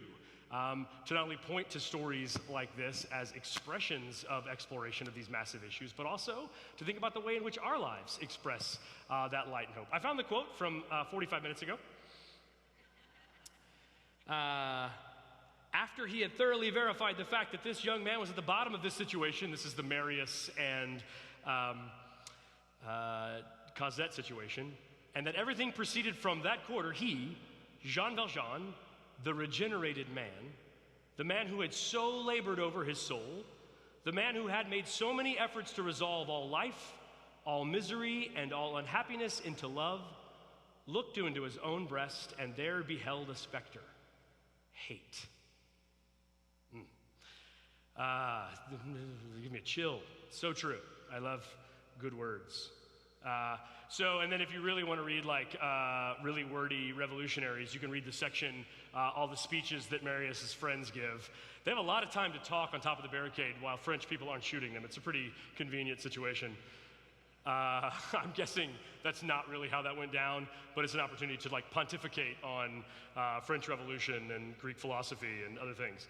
To not only point to stories like this as expressions of exploration of these massive issues, but also to think about the way in which our lives express that light and hope. I found the quote from 45 minutes ago. After he had thoroughly verified the fact that this young man was at the bottom of this situation, this is the Marius and Cosette situation, and that everything proceeded from that quarter, he, Jean Valjean, the regenerated man, the man who had so labored over his soul, the man who had made so many efforts to resolve all life, all misery, and all unhappiness into love, looked into his own breast and there beheld a specter, hate. Give me a chill. So true. I love good words. And then if you really want to read like really wordy revolutionaries, you can read the section, all the speeches that Marius's friends give. They have a lot of time to talk on top of the barricade while French people aren't shooting them. It's a pretty convenient situation. I'm guessing that's not really how that went down, but it's an opportunity to like pontificate on French Revolution and Greek philosophy and other things.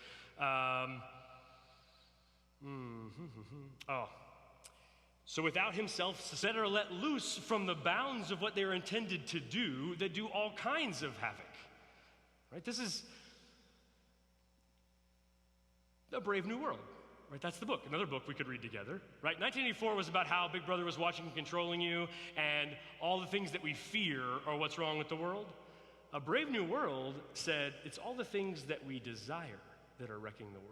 So without himself set or let loose from the bounds of what they are intended to do, that do all kinds of havoc. Right? This is A Brave New World. Right? That's the book. Another book we could read together. Right? 1984 was about how Big Brother was watching and controlling you, and all the things that we fear are what's wrong with the world. A Brave New World said it's all the things that we desire that are wrecking the world.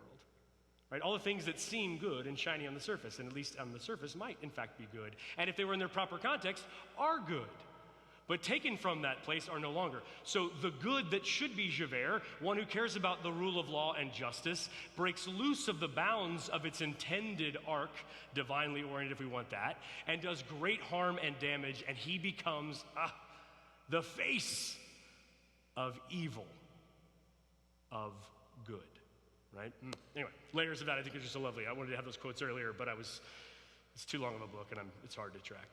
Right? All the things that seem good and shiny on the surface, and at least on the surface might in fact be good, and if they were in their proper context, are good. But taken from that place are no longer. So the good that should be Javert, one who cares about the rule of law and justice, breaks loose of the bounds of its intended arc, divinely oriented if we want that, and does great harm and damage, and he becomes the face of evil, of good. Right? Anyway, layers of that I think is just so lovely. I wanted to have those quotes earlier, but it's too long of a book, and it's hard to track.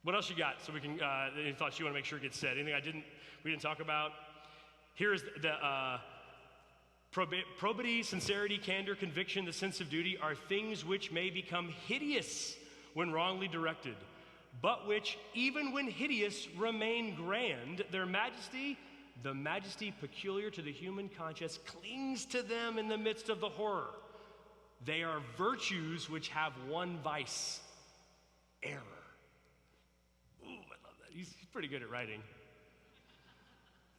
What else you got? So we can, any thoughts you want to make sure gets said? Anything we didn't talk about? Here's the probity, sincerity, candor, conviction, the sense of duty are things which may become hideous when wrongly directed, but which, even when hideous, remain grand. Their majesty, the majesty peculiar to the human conscience, clings to them in the midst of the horror. They are virtues which have one vice, error. He's pretty good at writing.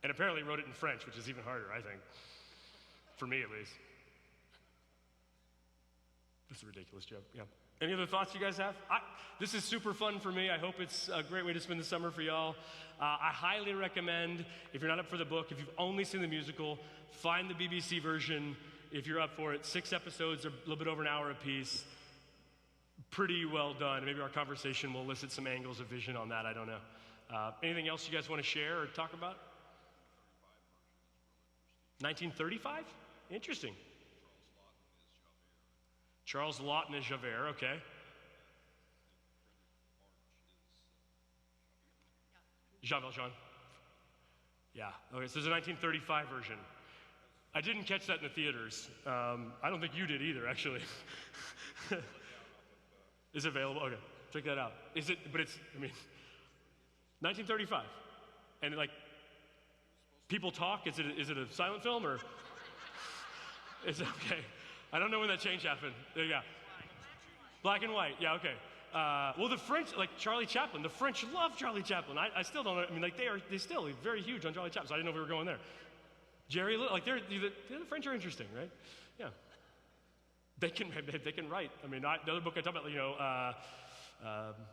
And apparently wrote it in French, which is even harder, I think. For me, at least. This is a ridiculous joke, yeah. Any other thoughts you guys have? This is super fun for me. I hope it's a great way to spend the summer for y'all. I highly recommend, if you're not up for the book, if you've only seen the musical, find the BBC version. If you're up for it, 6 episodes, a little bit over an hour apiece. Pretty well done. Maybe our conversation will elicit some angles of vision on that. I don't know. Anything else you guys want to share or talk about? 1935? Interesting. Charles Lawton is Javert, okay. Jean Valjean. Yeah, okay, so there's a 1935 version. I didn't catch that in the theaters. I don't think you did either, actually. Is it available? Okay, check that out. Is it, but it's, 1935. And like, people talk? Is it a silent film or? Is it okay? I don't know when that change happened. There you go. Black and white, yeah, okay. Well, the French, like Charlie Chaplin, the French love Charlie Chaplin. I still don't know, they're still very huge on Charlie Chaplin, so I didn't know if we were going there. Jerry, like, the French are interesting, right? Yeah. They can write. The other book I talked about,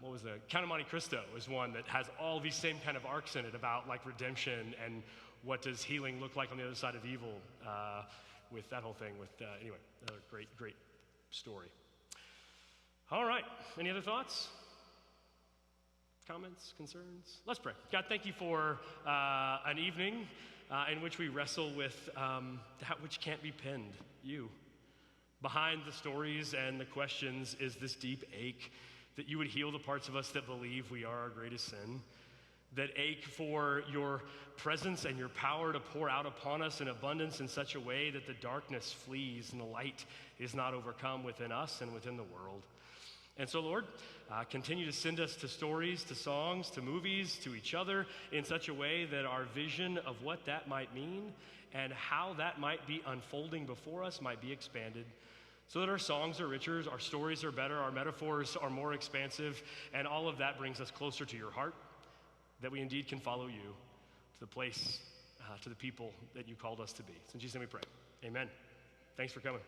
what was that? Count of Monte Cristo is one that has all these same kind of arcs in it about like redemption and what does healing look like on the other side of evil, with that whole thing. Anyway, another great story. All right, any other thoughts? Comments, concerns? Let's pray. God, thank you for an evening in which we wrestle with that which can't be pinned, you. Behind the stories and the questions is this deep ache that you would heal the parts of us that believe we are our greatest sin, that ache for your presence and your power to pour out upon us in abundance in such a way that the darkness flees and the light is not overcome within us and within the world. And so, Lord, continue to send us to stories, to songs, to movies, to each other in such a way that our vision of what that might mean and how that might be unfolding before us might be expanded, so that our songs are richer, our stories are better, our metaphors are more expansive, and all of that brings us closer to your heart, that we indeed can follow you to the place, to the people that you called us to be. So in Jesus' name we pray. Amen. Thanks for coming.